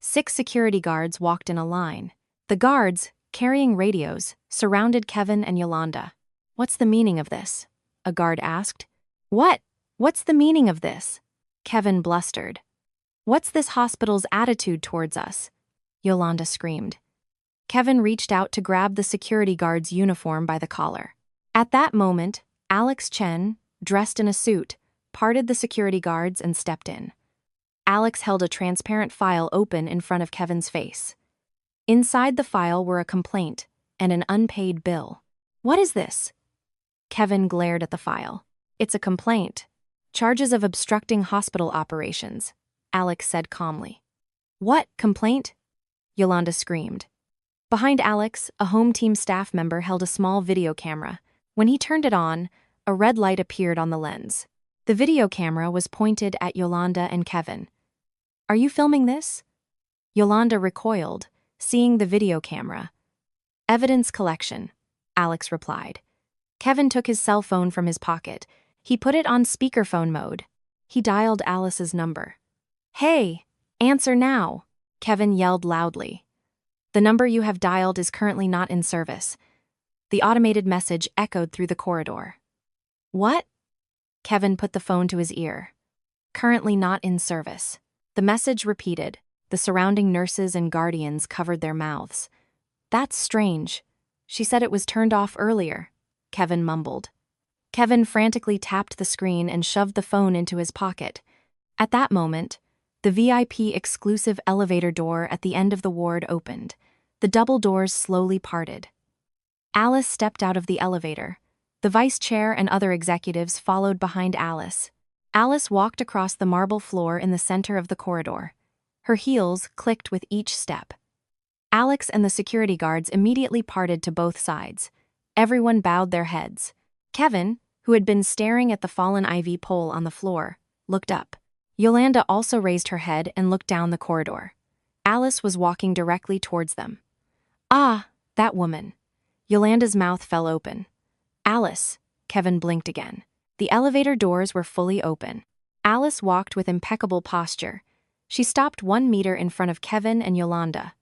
6 security guards walked in a line. The guards, carrying radios, surrounded Kevin and Yolanda. What's the meaning of this? A guard asked. What? What's the meaning of this? Kevin blustered. What's this hospital's attitude towards us? Yolanda screamed. Kevin reached out to grab the security guard's uniform by the collar. At that moment, Alex Chen, dressed in a suit, parted the security guards and stepped in. Alex held a transparent file open in front of Kevin's face. Inside the file were a complaint and an unpaid bill. "What is this?" Kevin glared at the file. "It's a complaint. Charges of obstructing hospital operations," Alex said calmly. "What complaint?" Yolanda screamed. Behind Alex, a home team staff member held a small video camera. When he turned it on, a red light appeared on the lens. The video camera was pointed at Yolanda and Kevin. "Are you filming this?" Yolanda recoiled, seeing the video camera. "Evidence collection," Alex replied. Kevin took his cell phone from his pocket. He put it on speakerphone mode. He dialed Alice's number. "Hey, answer now," Kevin yelled loudly. "The number you have dialed is currently not in service." The automated message echoed through the corridor. "What?" Kevin put the phone to his ear. "Currently not in service." The message repeated. The surrounding nurses and guardians covered their mouths. "That's strange. She said it was turned off earlier," Kevin mumbled. Kevin frantically tapped the screen and shoved the phone into his pocket. At that moment, the VIP exclusive elevator door at the end of the ward opened. The double doors slowly parted. Alice stepped out of the elevator. The vice chair and other executives followed behind Alice. Alice walked across the marble floor in the center of the corridor. Her heels clicked with each step. Alex and the security guards immediately parted to both sides. Everyone bowed their heads. Kevin, who had been staring at the fallen IV pole on the floor, looked up. Yolanda also raised her head and looked down the corridor. Alice was walking directly towards them. "Ah, that woman." Yolanda's mouth fell open. "Alice," Kevin blinked again. The elevator doors were fully open. Alice walked with impeccable posture. She stopped 1 meter in front of Kevin and Yolanda.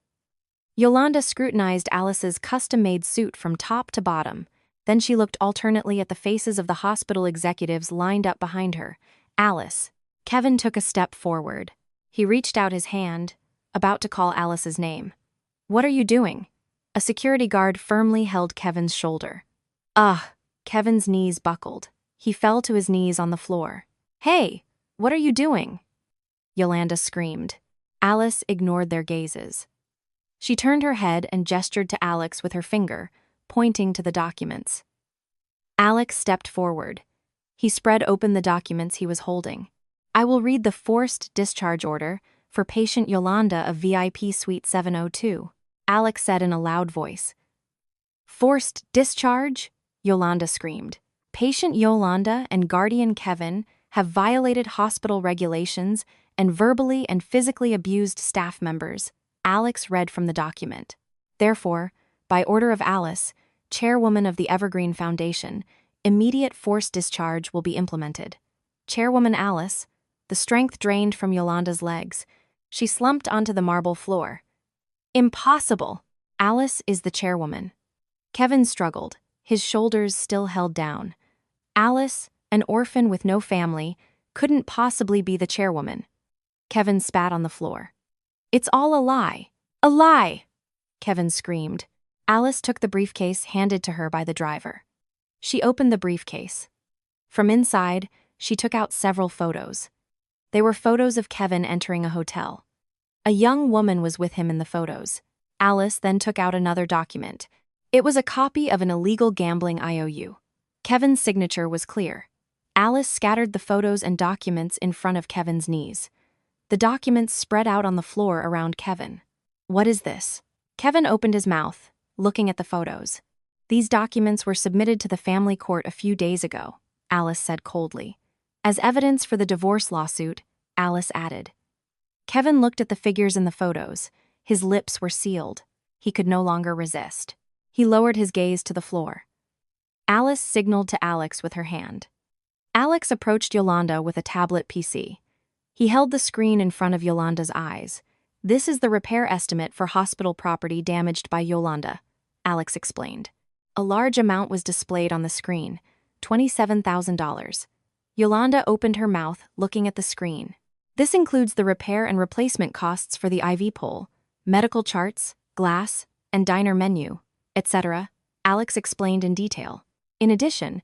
Yolanda scrutinized Alice's custom-made suit from top to bottom. Then she looked alternately at the faces of the hospital executives lined up behind her. "Alice." Kevin took a step forward. He reached out his hand, about to call Alice's name. "What are you doing?" A security guard firmly held Kevin's shoulder. "Ugh." Kevin's knees buckled. He fell to his knees on the floor. "Hey, what are you doing?" Yolanda screamed. Alice ignored their gazes. She turned her head and gestured to Alex with her finger, pointing to the documents. Alex stepped forward. He spread open the documents he was holding. "I will read the forced discharge order for patient Yolanda of VIP Suite 702, Alex said in a loud voice. "Forced discharge?" Yolanda screamed. "Patient Yolanda and guardian Kevin have violated hospital regulations and verbally and physically abused staff members," Alex read from the document. "Therefore, by order of Alice, chairwoman of the Evergreen Foundation, immediate forced discharge will be implemented." Chairwoman Alice, the strength drained from Yolanda's legs. She slumped onto the marble floor. "Impossible! Alice is the chairwoman." Kevin struggled, his shoulders still held down. Alice, an orphan with no family, couldn't possibly be the chairwoman. Kevin spat on the floor. "It's all a lie! A lie!" Kevin screamed. Alice took the briefcase handed to her by the driver. She opened the briefcase. From inside, she took out several photos. They were photos of Kevin entering a hotel. A young woman was with him in the photos. Alice then took out another document. It was a copy of an illegal gambling IOU. Kevin's signature was clear. Alice scattered the photos and documents in front of Kevin's knees. The documents spread out on the floor around Kevin. "What is this?" Kevin opened his mouth, looking at the photos. "These documents were submitted to the family court a few days ago," Alice said coldly. "As evidence for the divorce lawsuit," Alice added. Kevin looked at the figures in the photos. His lips were sealed. He could no longer resist. He lowered his gaze to the floor. Alice signaled to Alex with her hand. Alex approached Yolanda with a tablet PC. He held the screen in front of Yolanda's eyes. "This is the repair estimate for hospital property damaged by Yolanda," Alex explained. A large amount was displayed on the screen, $27,000. Yolanda opened her mouth, looking at the screen. "This includes the repair and replacement costs for the IV pole, medical charts, glass, and diner menu, etc.," Alex explained in detail. "In addition,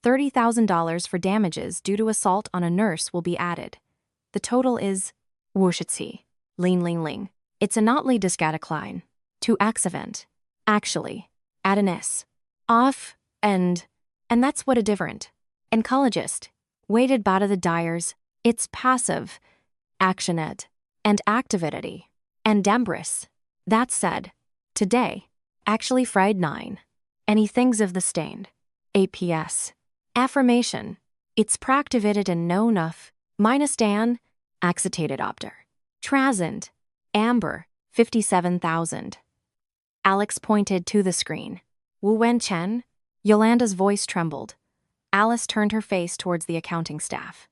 $30,000 for damages due to assault on a nurse will be added. The total is Wushitsi. Ling. It's a notly discaticline. To accident. Actually. Add an S. Off, and that's what a different. Oncologist. Weighted bada the dyers. It's passive. Actionet. And activity. And dembris. That said. Today. Actually fried 9. Any things of the stained. APS. Affirmation. It's practivated and no enough. Minus Dan. Accetated opter. Trazend. Amber. 57,000. Alex pointed to the screen. Wu Wen Chen? Yolanda's voice trembled. Alice turned her face towards the accounting staff.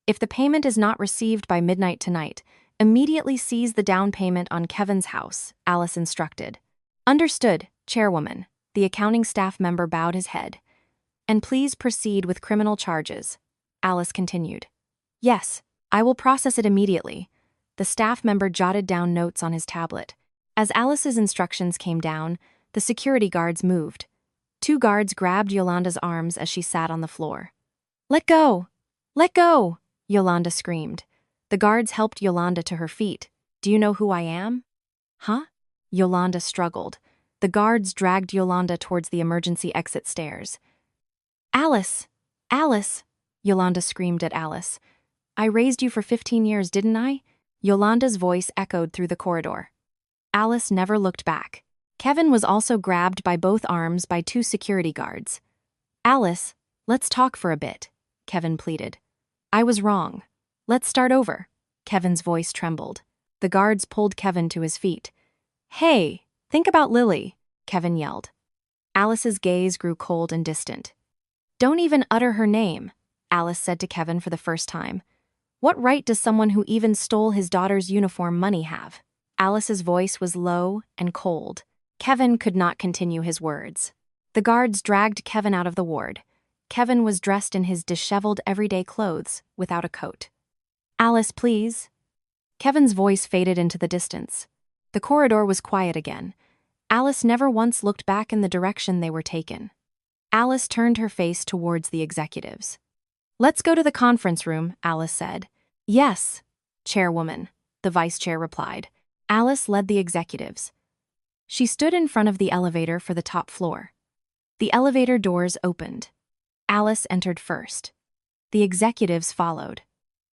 If the payment is not received by midnight tonight, immediately seize the down payment on Kevin's house, Alice instructed. Understood, Chairwoman. The accounting staff member bowed his head. And please proceed with criminal charges, Alice continued. Yes, I will process it immediately. The staff member jotted down notes on his tablet. As Alice's instructions came down, the security guards moved. 2 guards grabbed Yolanda's arms as she sat on the floor. Let go! Let go! Yolanda screamed. The guards helped Yolanda to her feet. Do you know who I am? Huh? Yolanda struggled. The guards dragged Yolanda towards the emergency exit stairs. Alice! Alice! Yolanda screamed at Alice. I raised you for 15 years, didn't I? Yolanda's voice echoed through the corridor. Alice never looked back. Kevin was also grabbed by both arms by 2 security guards. Alice, let's talk for a bit, Kevin pleaded. I was wrong. Let's start over. Kevin's voice trembled. The guards pulled Kevin to his feet. Hey, think about Lily, Kevin yelled. Alice's gaze grew cold and distant. Don't even utter her name, Alice said to Kevin for the first time. What right does someone who even stole his daughter's uniform money have? Alice's voice was low and cold. Kevin could not continue his words. The guards dragged Kevin out of the ward. Kevin was dressed in his disheveled everyday clothes, without a coat. Alice, please. Kevin's voice faded into the distance. The corridor was quiet again. Alice never once looked back in the direction they were taken. Alice turned her face towards the executives. Let's go to the conference room, Alice said. Yes, Chairwoman, the vice chair replied. Alice led the executives. She stood in front of the elevator for the top floor. The elevator doors opened. Alice entered first. The executives followed.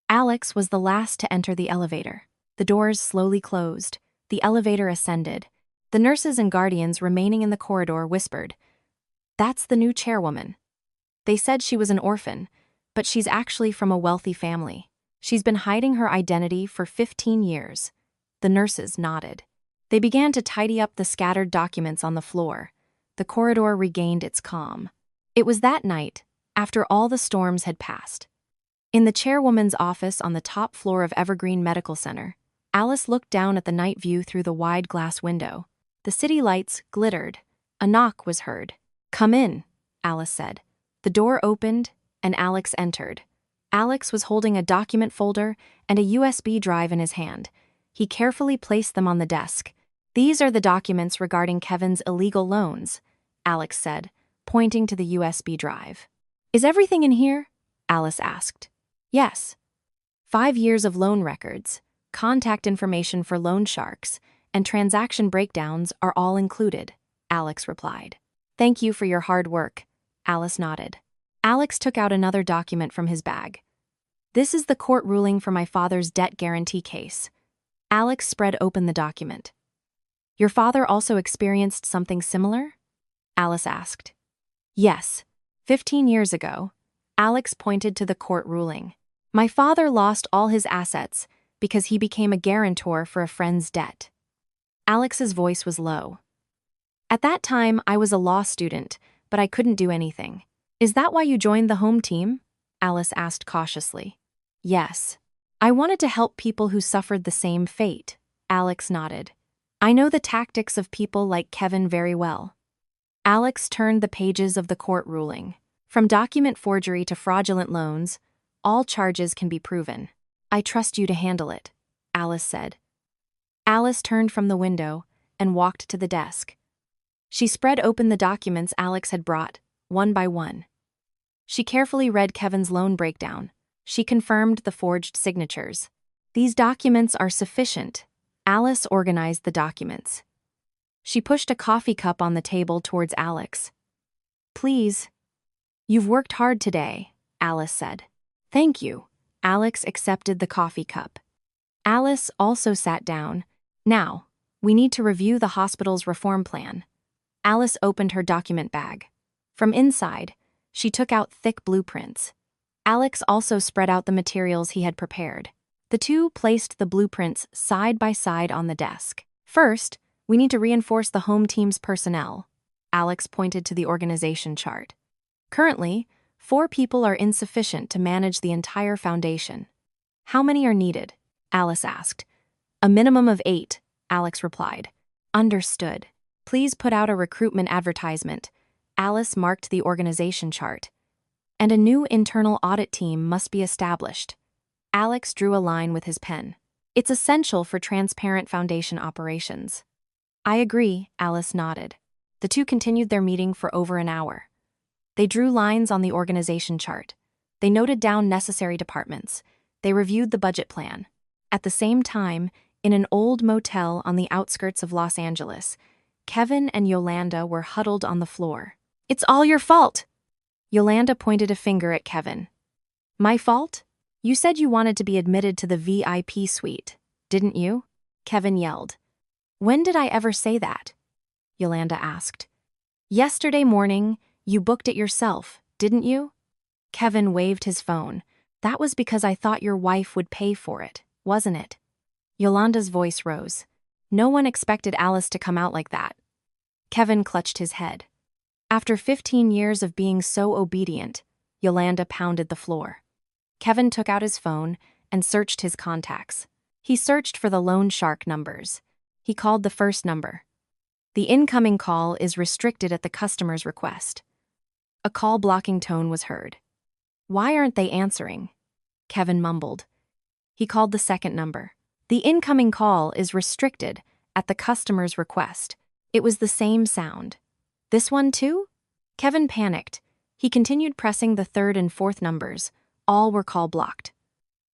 Alex was the last to enter the elevator. The doors slowly closed. The elevator ascended. The nurses and guardians remaining in the corridor whispered, That's the new chairwoman. They said she was an orphan, but she's actually from a wealthy family. She's been hiding her identity for 15 years. The nurses nodded. They began to tidy up the scattered documents on the floor. The corridor regained its calm. It was that night, after all the storms had passed. In the chairwoman's office on the top floor of Evergreen Medical Center, Alice looked down at the night view through the wide glass window. The city lights glittered. A knock was heard. Come in, Alice said. The door opened, and Alex entered. Alex was holding a document folder and a USB drive in his hand. He carefully placed them on the desk. These are the documents regarding Kevin's illegal loans, Alex said, pointing to the USB drive. Is everything in here? Alice asked. Yes. 5 years of loan records, contact information for loan sharks, and transaction breakdowns are all included, Alex replied. Thank you for your hard work, Alice nodded. Alex took out another document from his bag. This is the court ruling for my father's debt guarantee case. Alex spread open the document. Your father also experienced something similar? Alice asked. Yes. 15 years ago, Alex pointed to the court ruling. My father lost all his assets because he became a guarantor for a friend's debt. Alex's voice was low. At that time, I was a law student, but I couldn't do anything. Is that why you joined the home team? Alice asked cautiously. Yes. I wanted to help people who suffered the same fate, Alex nodded. I know the tactics of people like Kevin very well. Alex turned the pages of the court ruling. From document forgery to fraudulent loans, all charges can be proven. I trust you to handle it, Alice said. Alice turned from the window and walked to the desk. She spread open the documents Alex had brought, one by one. She carefully read Kevin's loan breakdown. She confirmed the forged signatures. These documents are sufficient. Alice organized the documents. She pushed a coffee cup on the table towards Alex. Please. You've worked hard today, Alice said. Thank you. Alex accepted the coffee cup. Alice also sat down. Now, we need to review the hospital's reform plan. Alice opened her document bag. From inside, she took out thick blueprints. Alex also spread out the materials he had prepared. The two placed the blueprints side by side on the desk. First, we need to reinforce the home team's personnel. Alex pointed to the organization chart. Currently, 4 people are insufficient to manage the entire foundation. How many are needed? Alice asked. A minimum of 8, Alex replied. Understood. Please put out a recruitment advertisement. Alice marked the organization chart. And a new internal audit team must be established. Alex drew a line with his pen. It's essential for transparent foundation operations. I agree, Alice nodded. The two continued their meeting for over an hour. They drew lines on the organization chart. They noted down necessary departments. They reviewed the budget plan. At the same time, in an old motel on the outskirts of Los Angeles, Kevin and Yolanda were huddled on the floor. It's all your fault! Yolanda pointed a finger at Kevin. My fault? You said you wanted to be admitted to the VIP suite, didn't you? Kevin yelled. When did I ever say that? Yolanda asked. Yesterday morning, you booked it yourself, didn't you? Kevin waved his phone. That was because I thought your wife would pay for it, wasn't it? Yolanda's voice rose. No one expected Alice to come out like that. Kevin clutched his head. After 15 years of being so obedient, Yolanda pounded the floor. Kevin took out his phone and searched his contacts. He searched for the loan shark numbers. He called the first number. The incoming call is restricted at the customer's request. A call-blocking tone was heard. Why aren't they answering? Kevin mumbled. He called the second number. The incoming call is restricted at the customer's request. It was the same sound. This one too? Kevin panicked. He continued pressing the third and fourth numbers. All were call-blocked.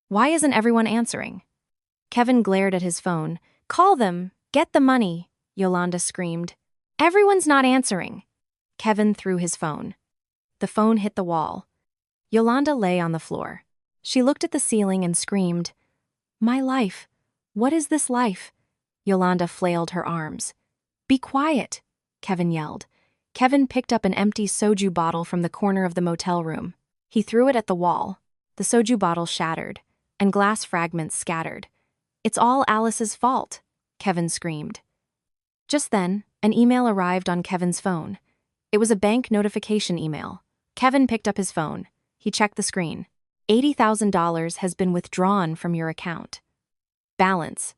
Why isn't everyone answering? Kevin glared at his phone. Call them! Get the money! Yolanda screamed. Everyone's not answering. Kevin threw his phone. The phone hit the wall. Yolanda lay on the floor. She looked at the ceiling and screamed, My life! What is this life? Yolanda flailed her arms. Be quiet, Kevin yelled. Kevin picked up an empty soju bottle from the corner of the motel room. He threw it at the wall. The soju bottle shattered, and glass fragments scattered. It's all Alice's fault, Kevin screamed. Just then, an email arrived on Kevin's phone. It was a bank notification email. Kevin picked up his phone. He checked the screen. $80,000 has been withdrawn from your account. Balance: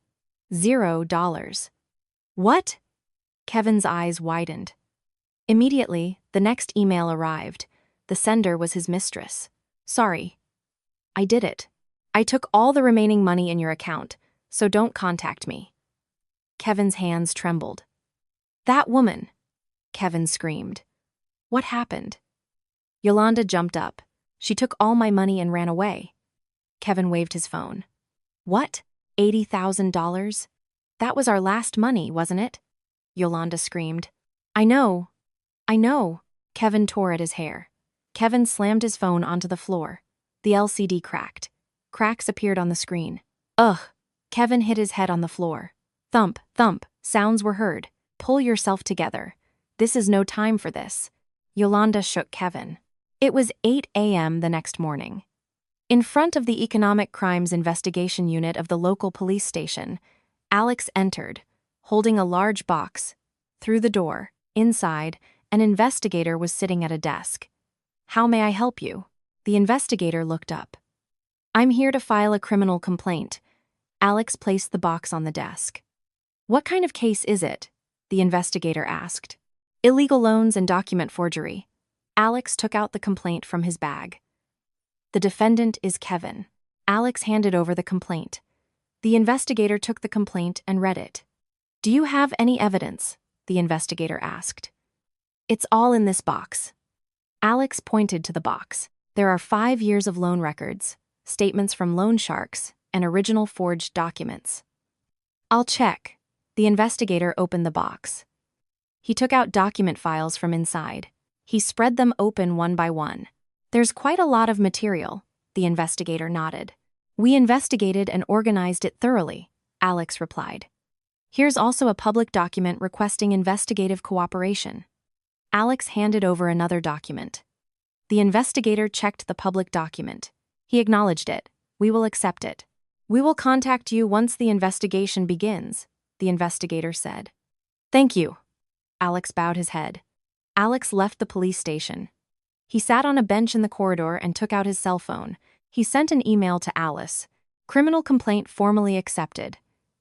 $0. What? Kevin's eyes widened. Immediately, the next email arrived. The sender was his mistress. Sorry. I did it. I took all the remaining money in your account, so don't contact me. Kevin's hands trembled. That woman! Kevin screamed. What happened? Yolanda jumped up. She took all my money and ran away. Kevin waved his phone. What? $80,000? That was our last money, wasn't it? Yolanda screamed. I know. Kevin tore at his hair. Kevin slammed his phone onto the floor. The LCD cracked. Cracks appeared on the screen. Ugh! Kevin hit his head on the floor. Thump, thump, sounds were heard. Pull yourself together. This is no time for this. Yolanda shook Kevin. It was 8 a.m. the next morning. In front of the Economic Crimes Investigation Unit of the local police station, Alex entered, holding a large box. Through the door, inside, an investigator was sitting at a desk. How may I help you? The investigator looked up. I'm here to file a criminal complaint. Alex placed the box on the desk. What kind of case is it? The investigator asked. Illegal loans and document forgery. Alex took out the complaint from his bag. The defendant is Kevin. Alex handed over the complaint. The investigator took the complaint and read it. Do you have any evidence? The investigator asked. It's all in this box. Alex pointed to the box. There are 5 years of loan records, statements from loan sharks, and original forged documents. I'll check. The investigator opened the box. He took out document files from inside. He spread them open one by one. There's quite a lot of material, the investigator nodded. We investigated and organized it thoroughly, Alex replied. Here's also a public document requesting investigative cooperation. Alex handed over another document. The investigator checked the public document. He acknowledged it. We will accept it. We will contact you once the investigation begins, the investigator said. Thank you. Alex bowed his head. Alex left the police station. He sat on a bench in the corridor and took out his cell phone. He sent an email to Alice. Criminal complaint formally accepted.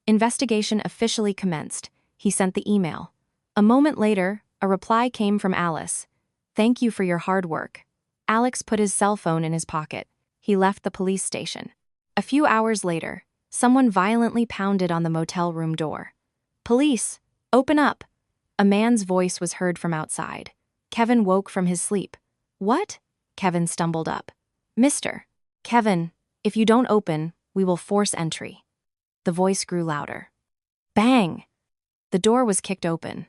Investigation officially commenced. He sent the email. A moment later, a reply came from Alice. Thank you for your hard work. Alex put his cell phone in his pocket. He left the police station. A few hours later, someone violently pounded on the motel room door. Police, open up. A man's voice was heard from outside. Kevin woke from his sleep. What? Kevin stumbled up. Mister. Kevin, if you don't open, we will force entry. The voice grew louder. Bang! The door was kicked open.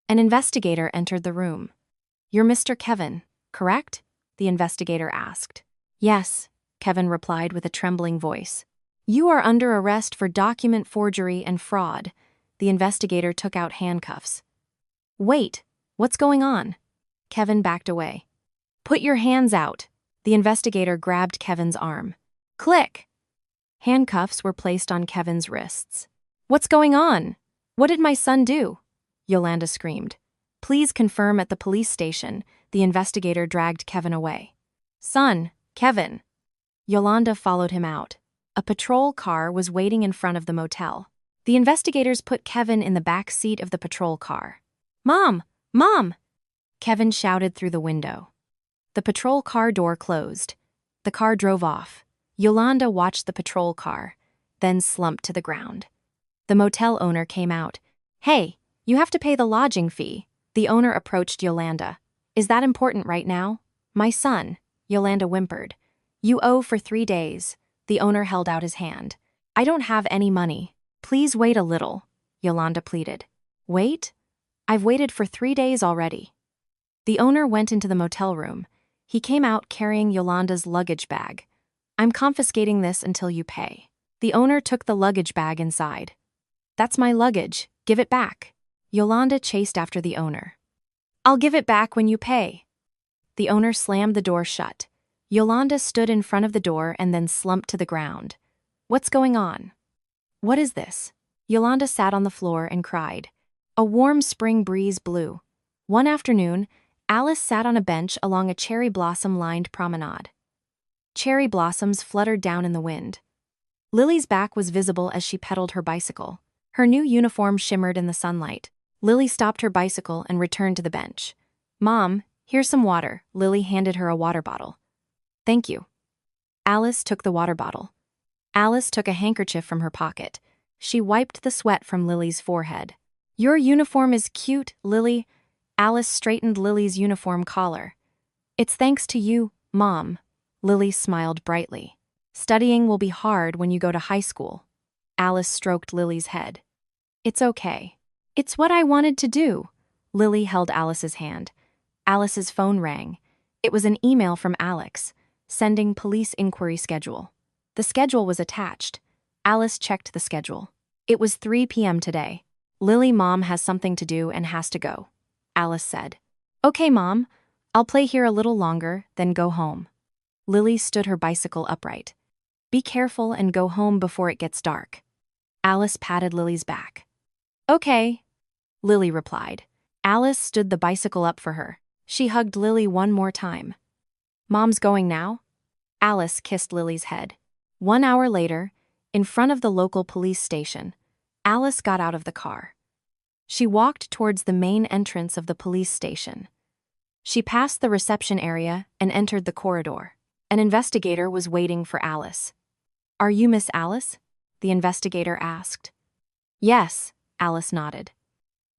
An investigator entered the room. You're Mr. Kevin, correct? The investigator asked. Yes, Kevin replied with a trembling voice. You are under arrest for document forgery and fraud. The investigator took out handcuffs. Wait, what's going on? Kevin backed away. Put your hands out. The investigator grabbed Kevin's arm. Click! Handcuffs were placed on Kevin's wrists. What's going on? What did my son do? Yolanda screamed. Please confirm at the police station. The investigator dragged Kevin away. Son, Kevin. Yolanda followed him out. A patrol car was waiting in front of the motel. The investigators put Kevin in the back seat of the patrol car. Mom! Mom! Kevin shouted through the window. The patrol car door closed. The car drove off. Yolanda watched the patrol car, then slumped to the ground. The motel owner came out. Hey, you have to pay the lodging fee. The owner approached Yolanda. Is that important right now? My son, Yolanda whimpered. You owe for 3 days. The owner held out his hand. I don't have any money. Please wait a little, Yolanda pleaded. Wait? I've waited for 3 days already. The owner went into the motel room. He came out carrying Yolanda's luggage bag. I'm confiscating this until you pay. The owner took the luggage bag inside. That's my luggage. Give it back. Yolanda chased after the owner. I'll give it back when you pay. The owner slammed the door shut. Yolanda stood in front of the door and then slumped to the ground. What's going on? What is this? Yolanda sat on the floor and cried. A warm spring breeze blew. One afternoon, Alice sat on a bench along a cherry blossom-lined promenade. Cherry blossoms fluttered down in the wind. Lily's back was visible as she pedaled her bicycle. Her new uniform shimmered in the sunlight. Lily stopped her bicycle and returned to the bench. Mom, here's some water. Lily handed her a water bottle. Thank you. Alice took the water bottle. Alice took a handkerchief from her pocket. She wiped the sweat from Lily's forehead. Your uniform is cute, Lily. Alice straightened Lily's uniform collar. It's thanks to you, Mom. Lily smiled brightly. Studying will be hard when you go to high school. Alice stroked Lily's head. It's okay. It's what I wanted to do. Lily held Alice's hand. Alice's phone rang. It was an email from Alex, sending police inquiry schedule. The schedule was attached. Alice checked the schedule. It was 3 p.m. today. Lily, Mom has something to do and has to go. Alice said. Okay, Mom. I'll play here a little longer, then go home. Lily stood her bicycle upright. Be careful and go home before it gets dark. Alice patted Lily's back. Okay, Lily replied. Alice stood the bicycle up for her. She hugged Lily one more time. Mom's going now? Alice kissed Lily's head. 1 hour later, in front of the local police station, Alice got out of the car. She walked towards the main entrance of the police station. She passed the reception area and entered the corridor. An investigator was waiting for Alice. Are you Miss Alice? The investigator asked. Yes, Alice nodded.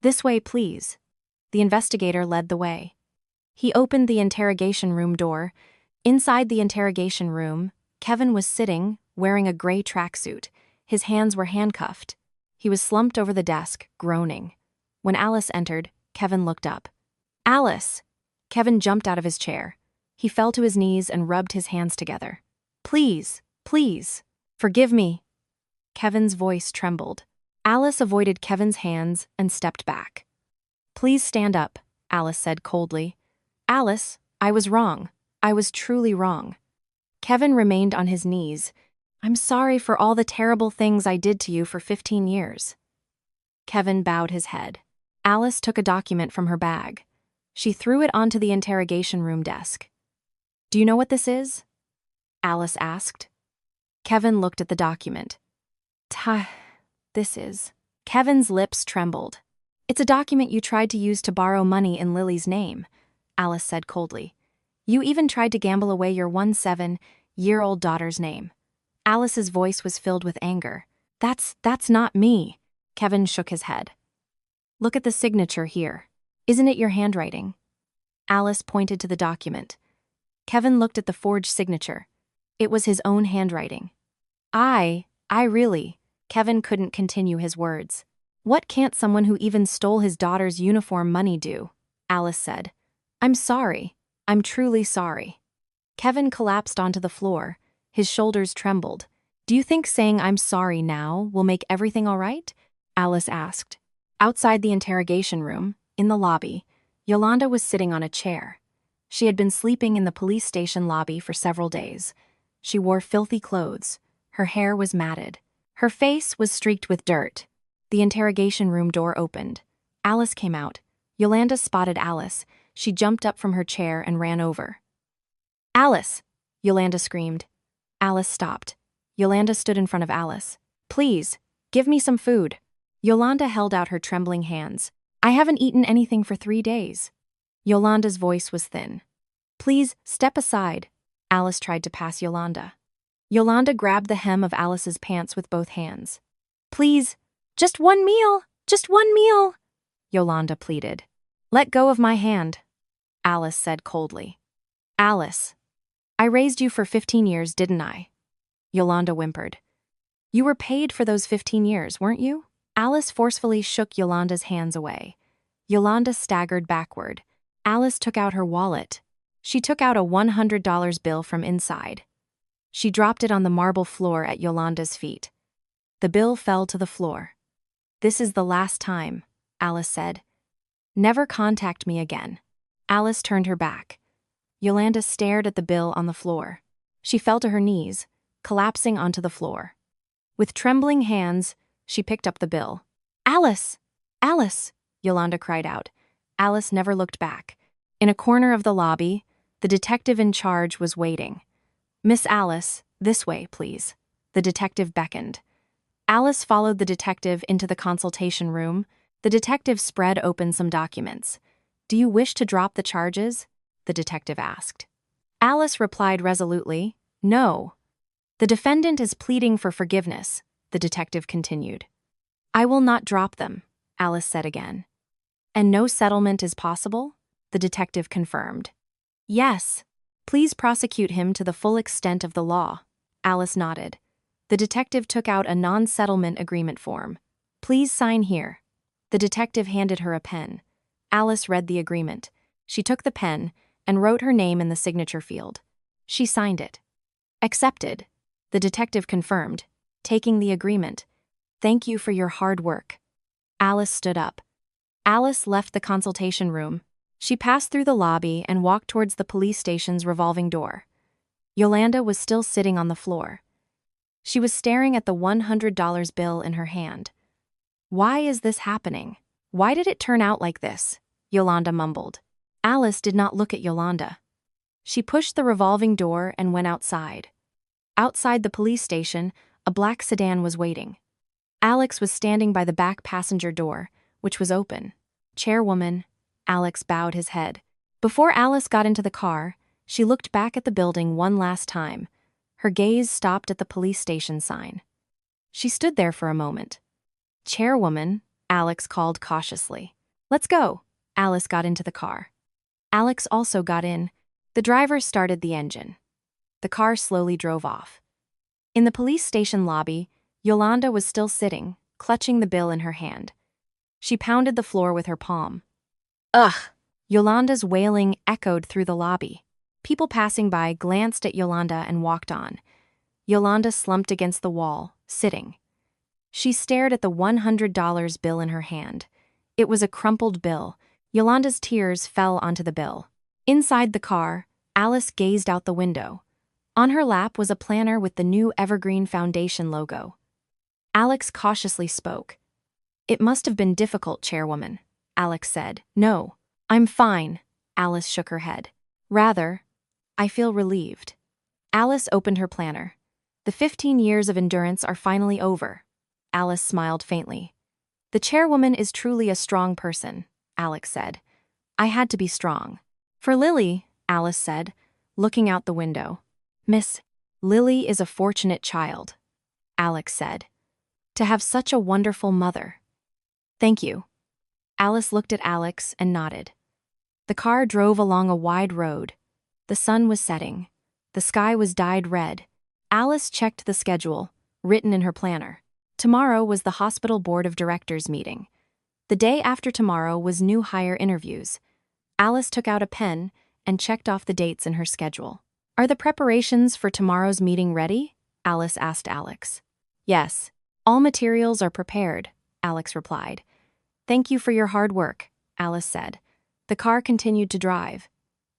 This way, please. The investigator led the way. He opened the interrogation room door. Inside the interrogation room, Kevin was sitting, wearing a gray tracksuit. His hands were handcuffed. He was slumped over the desk, groaning. When Alice entered, Kevin looked up. "Alice!" Kevin jumped out of his chair. He fell to his knees and rubbed his hands together. "Please, please, forgive me." Kevin's voice trembled. Alice avoided Kevin's hands and stepped back. "Please stand up," Alice said coldly. "Alice, I was wrong. I was truly wrong." Kevin remained on his knees. "I'm sorry for all the terrible things I did to you for 15 years. Kevin bowed his head. Alice took a document from her bag. She threw it onto the interrogation room desk. "Do you know what this is?" Alice asked. Kevin looked at the document. This is. Kevin's lips trembled. "It's a document you tried to use to borrow money in Lily's name," Alice said coldly. "You even tried to gamble away your 17-year-old daughter's name." Alice's voice was filled with anger. That's not me." Kevin shook his head. "Look at the signature here. Isn't it your handwriting?" Alice pointed to the document. Kevin looked at the forged signature. It was his own handwriting. I really. Kevin couldn't continue his words. "What can't someone who even stole his daughter's uniform money do?" Alice said. "I'm sorry. I'm truly sorry." Kevin collapsed onto the floor. His shoulders trembled. "Do you think saying I'm sorry now will make everything all right?" Alice asked. Outside the interrogation room, in the lobby, Yolanda was sitting on a chair. She had been sleeping in the police station lobby for several days. She wore filthy clothes. Her hair was matted. Her face was streaked with dirt. The interrogation room door opened. Alice came out. Yolanda spotted Alice. She jumped up from her chair and ran over. "Alice!" Yolanda screamed. Alice stopped. Yolanda stood in front of Alice. "Please, give me some food." Yolanda held out her trembling hands. "I haven't eaten anything for 3 days." Yolanda's voice was thin. "Please, step aside." Alice tried to pass Yolanda. Yolanda grabbed the hem of Alice's pants with both hands. "Please, just one meal, Yolanda pleaded. "Let go of my hand," Alice said coldly. "Alice, I raised you for 15 years, didn't I?" Yolanda whimpered. "You were paid for those 15 years, weren't you?" Alice forcefully shook Yolanda's hands away. Yolanda staggered backward. Alice took out her wallet. She took out a $100 bill from inside. She dropped it on the marble floor at Yolanda's feet. The bill fell to the floor. "This is the last time," Alice said. "Never contact me again." Alice turned her back. Yolanda stared at the bill on the floor. She fell to her knees, collapsing onto the floor. With trembling hands, she picked up the bill. "Alice! Alice!" Yolanda cried out. Alice never looked back. In a corner of the lobby, the detective in charge was waiting. "Miss Alice, this way, please." The detective beckoned. Alice followed the detective into the consultation room. The detective spread open some documents. "Do you wish to drop the charges?" the detective asked. Alice replied resolutely, "No." "The defendant is pleading for forgiveness," the detective continued. "I will not drop them," Alice said again. "And no settlement is possible?" the detective confirmed. "Yes. Please prosecute him to the full extent of the law." Alice nodded. The detective took out a non-settlement agreement form. "Please sign here." The detective handed her a pen. Alice read the agreement. She took the pen and wrote her name in the signature field. She signed it. "Accepted," the detective confirmed, taking the agreement. "Thank you for your hard work." Alice stood up. Alice left the consultation room. She passed through the lobby and walked towards the police station's revolving door. Yolanda was still sitting on the floor. She was staring at the $100 bill in her hand. "Why is this happening? Why did it turn out like this?" Yolanda mumbled. Alice did not look at Yolanda. She pushed the revolving door and went outside. Outside the police station, a black sedan was waiting. Alex was standing by the back passenger door, which was open. "Chairwoman," Alex bowed his head. Before Alice got into the car, she looked back at the building one last time. Her gaze stopped at the police station sign. She stood there for a moment. "Chairwoman," Alex called cautiously. "Let's go." Alice got into the car. Alex also got in. The driver started the engine. The car slowly drove off. In the police station lobby, Yolanda was still sitting, clutching the bill in her hand. She pounded the floor with her palm. Ugh! Yolanda's wailing echoed through the lobby. People passing by glanced at Yolanda and walked on. Yolanda slumped against the wall, sitting. She stared at the $100 bill in her hand. It was a crumpled bill. Yolanda's tears fell onto the bill. Inside the car, Alice gazed out the window. On her lap was a planner with the new Evergreen Foundation logo. Alex cautiously spoke. "It must have been difficult, Chairwoman," Alex said. "No, I'm fine," Alice shook her head. "Rather, I feel relieved." Alice opened her planner. "The 15 years of endurance are finally over." Alice smiled faintly. "The chairwoman is truly a strong person," Alex said. "I had to be strong." "For Lily," Alice said, looking out the window. "Miss, Lily is a fortunate child," Alex said. "To have such a wonderful mother." "Thank you." Alice looked at Alex and nodded. The car drove along a wide road. The sun was setting. The sky was dyed red. Alice checked the schedule, written in her planner. Tomorrow was the hospital board of directors meeting. The day after tomorrow was new hire interviews. Alice took out a pen and checked off the dates in her schedule. "Are the preparations for tomorrow's meeting ready?" Alice asked Alex. "Yes, all materials are prepared," Alex replied. "Thank you for your hard work," Alice said. The car continued to drive.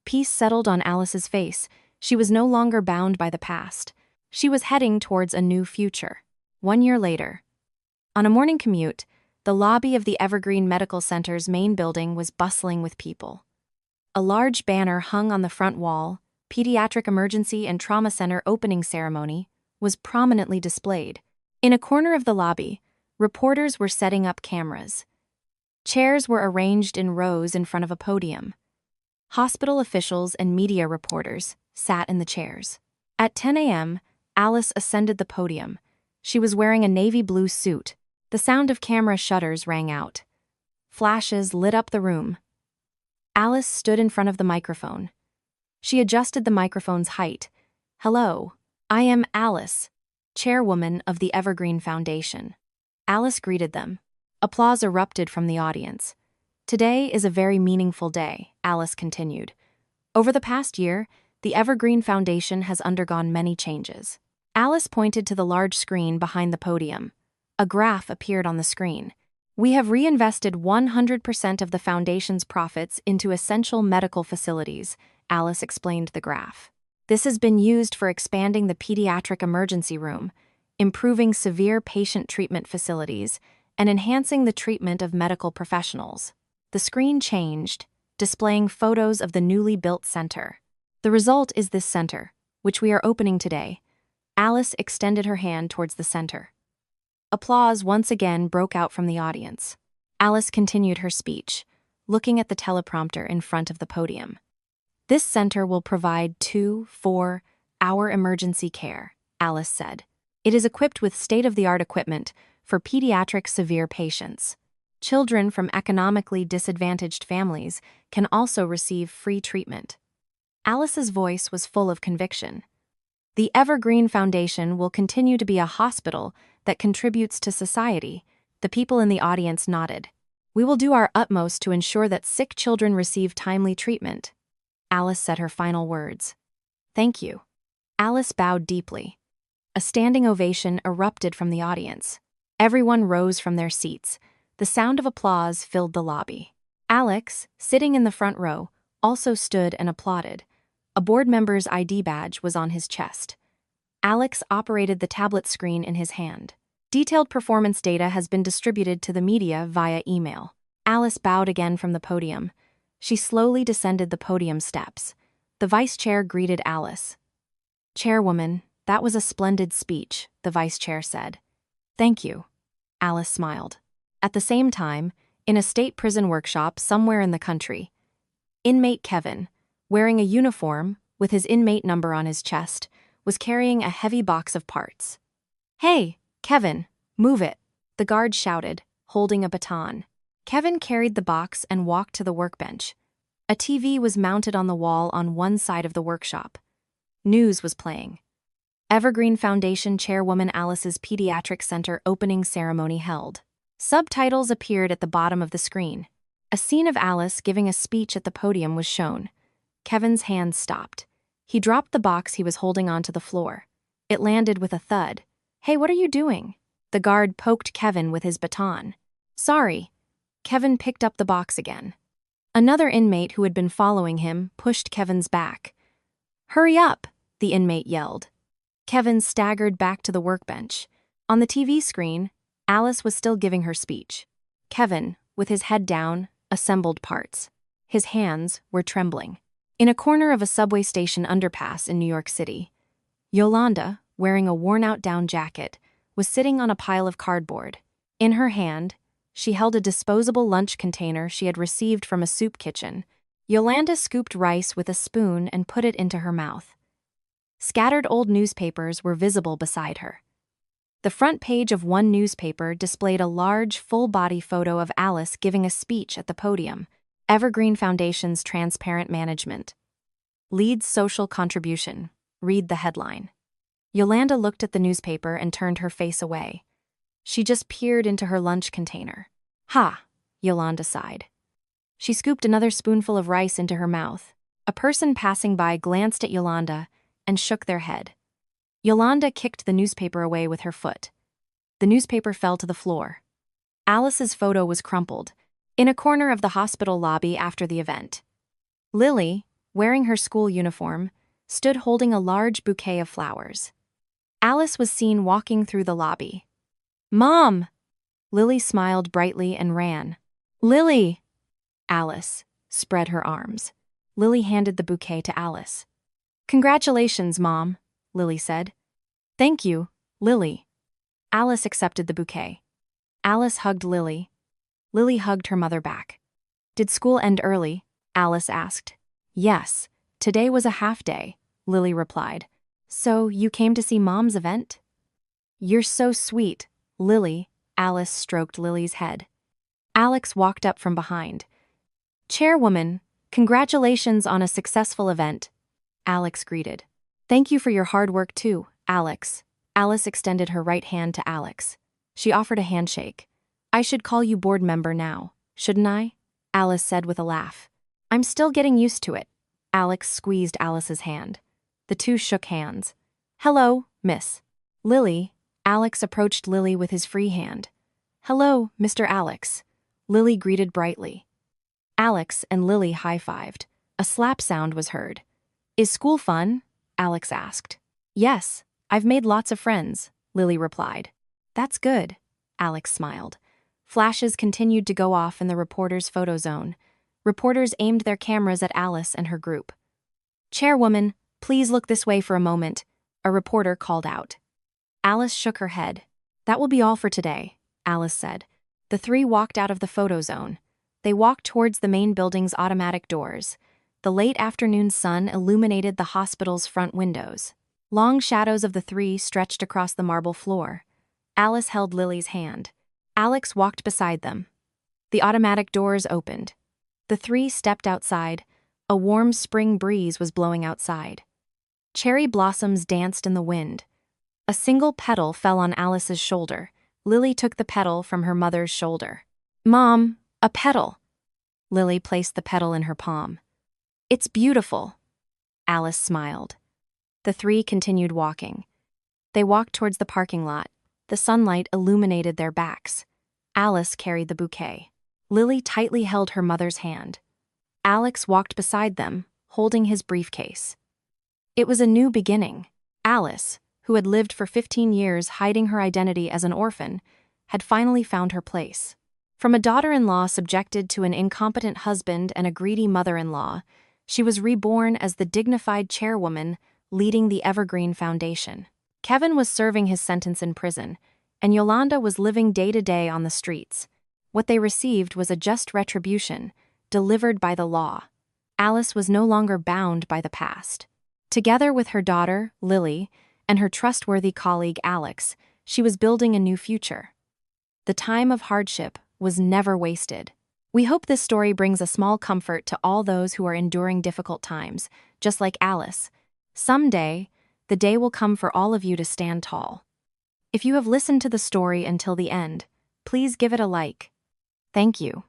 Peace settled on Alice's face. She was no longer bound by the past. She was heading towards a new future. 1 year later. On a morning commute, the lobby of the Evergreen Medical Center's main building was bustling with people. A large banner hung on the front wall, Pediatric Emergency and Trauma Center Opening Ceremony, was prominently displayed. In a corner of the lobby, reporters were setting up cameras. Chairs were arranged in rows in front of a podium. Hospital officials and media reporters sat in the chairs. At 10 a.m., Alice ascended the podium. She was wearing a navy blue suit. The sound of camera shutters rang out. Flashes lit up the room. Alice stood in front of the microphone. She adjusted the microphone's height. "Hello, I am Alice, chairwoman of the Evergreen Foundation." Alice greeted them. Applause erupted from the audience. "Today is a very meaningful day," Alice continued. "Over the past year, the Evergreen Foundation has undergone many changes." Alice pointed to the large screen behind the podium. A graph appeared on the screen. "We have reinvested 100% of the foundation's profits into essential medical facilities," Alice explained the graph. "This has been used for expanding the pediatric emergency room, improving severe patient treatment facilities, and enhancing the treatment of medical professionals." The screen changed, displaying photos of the newly built center. "The result is this center, which we are opening today." Alice extended her hand towards the center. Applause once again broke out from the audience. Alice continued her speech, looking at the teleprompter in front of the podium. "This center will provide 2-4-hour emergency care," Alice said. "It is equipped with state-of-the-art equipment for pediatric severe patients. Children from economically disadvantaged families can also receive free treatment." Alice's voice was full of conviction. "The Evergreen Foundation will continue to be a hospital that contributes to society." The people in the audience nodded. "We will do our utmost to ensure that sick children receive timely treatment." Alice said her final words. "Thank you." Alice bowed deeply. A standing ovation erupted from the audience. Everyone rose from their seats. The sound of applause filled the lobby. Alex, sitting in the front row, also stood and applauded. A board member's ID badge was on his chest. Alex operated the tablet screen in his hand. Detailed performance data has been distributed to the media via email. Alice bowed again from the podium. She slowly descended the podium steps. The vice chair greeted Alice. "Chairwoman, that was a splendid speech," the vice chair said. "Thank you." Alice smiled. At the same time, in a state prison workshop somewhere in the country, inmate Kevin, wearing a uniform with his inmate number on his chest, was carrying a heavy box of parts. "Hey, Kevin, move it," the guard shouted, holding a baton. Kevin carried the box and walked to the workbench. A TV was mounted on the wall on one side of the workshop. News was playing. Evergreen Foundation Chairwoman Alice's Pediatric Center opening ceremony held. Subtitles appeared at the bottom of the screen. A scene of Alice giving a speech at the podium was shown. Kevin's hand stopped. He dropped the box he was holding onto the floor. It landed with a thud. "Hey, what are you doing?" The guard poked Kevin with his baton. "Sorry." Kevin picked up the box again. Another inmate who had been following him pushed Kevin's back. "Hurry up," the inmate yelled. Kevin staggered back to the workbench. On the TV screen, Alice was still giving her speech. Kevin, with his head down, assembled parts. His hands were trembling. In a corner of a subway station underpass in New York City, Yolanda, wearing a worn-out down jacket, was sitting on a pile of cardboard. In her hand, she held a disposable lunch container she had received from a soup kitchen. Yolanda scooped rice with a spoon and put it into her mouth. Scattered old newspapers were visible beside her. The front page of one newspaper displayed a large, full-body photo of Alice giving a speech at the podium. Evergreen Foundation's Transparent Management. Leads social contribution. Read the headline. Yolanda looked at the newspaper and turned her face away. She just peered into her lunch container. "Ha," Yolanda sighed. She scooped another spoonful of rice into her mouth. A person passing by glanced at Yolanda and shook their head. Yolanda kicked the newspaper away with her foot. The newspaper fell to the floor. Alice's photo was crumpled, in a corner of the hospital lobby after the event. Lily, wearing her school uniform, stood holding a large bouquet of flowers. Alice was seen walking through the lobby. "Mom!" Lily smiled brightly and ran. "Lily!" Alice spread her arms. Lily handed the bouquet to Alice. "Congratulations, Mom," Lily said. "Thank you, Lily." Alice accepted the bouquet. Alice hugged Lily. Lily hugged her mother back. "Did school end early?" Alice asked. "Yes, today was a half day," Lily replied. "So you came to see Mom's event?" "You're so sweet, Lily," Alice stroked Lily's head. Alex walked up from behind. "Chairwoman, congratulations on a successful event," Alex greeted. "Thank you for your hard work too, Alex." Alice extended her right hand to Alex. She offered a handshake. "I should call you board member now, shouldn't I?" Alice said with a laugh. "I'm still getting used to it." Alex squeezed Alice's hand. The two shook hands. "Hello, Miss Lily." Alex approached Lily with his free hand. "Hello, Mr. Alex." Lily greeted brightly. Alex and Lily high-fived. A slap sound was heard. "Is school fun?" Alex asked. "Yes, I've made lots of friends," Lily replied. "That's good," Alex smiled. Flashes continued to go off in the reporter's photo zone. Reporters aimed their cameras at Alice and her group. "Chairwoman, please look this way for a moment," a reporter called out. Alice shook her head. "That will be all for today," Alice said. The three walked out of the photo zone. They walked towards the main building's automatic doors. The late afternoon sun illuminated the hospital's front windows. Long shadows of the three stretched across the marble floor. Alice held Lily's hand. Alex walked beside them. The automatic doors opened. The three stepped outside. A warm spring breeze was blowing outside. Cherry blossoms danced in the wind. A single petal fell on Alice's shoulder. Lily took the petal from her mother's shoulder. "Mom, a petal." Lily placed the petal in her palm. "It's beautiful." Alice smiled. The three continued walking. They walked towards the parking lot. The sunlight illuminated their backs. Alice carried the bouquet. Lily tightly held her mother's hand. Alex walked beside them, holding his briefcase. It was a new beginning. Alice, who had lived for 15 years hiding her identity as an orphan, had finally found her place. From a daughter-in-law subjected to an incompetent husband and a greedy mother-in-law, she was reborn as the dignified chairwoman leading the Evergreen Foundation. Kevin was serving his sentence in prison, and Yolanda was living day-to-day on the streets. What they received was a just retribution, delivered by the law. Alice was no longer bound by the past. Together with her daughter, Lily, and her trustworthy colleague, Alex, she was building a new future. The time of hardship was never wasted. We hope this story brings a small comfort to all those who are enduring difficult times, just like Alice. Someday, the day will come for all of you to stand tall. If you have listened to the story until the end, please give it a like. Thank you.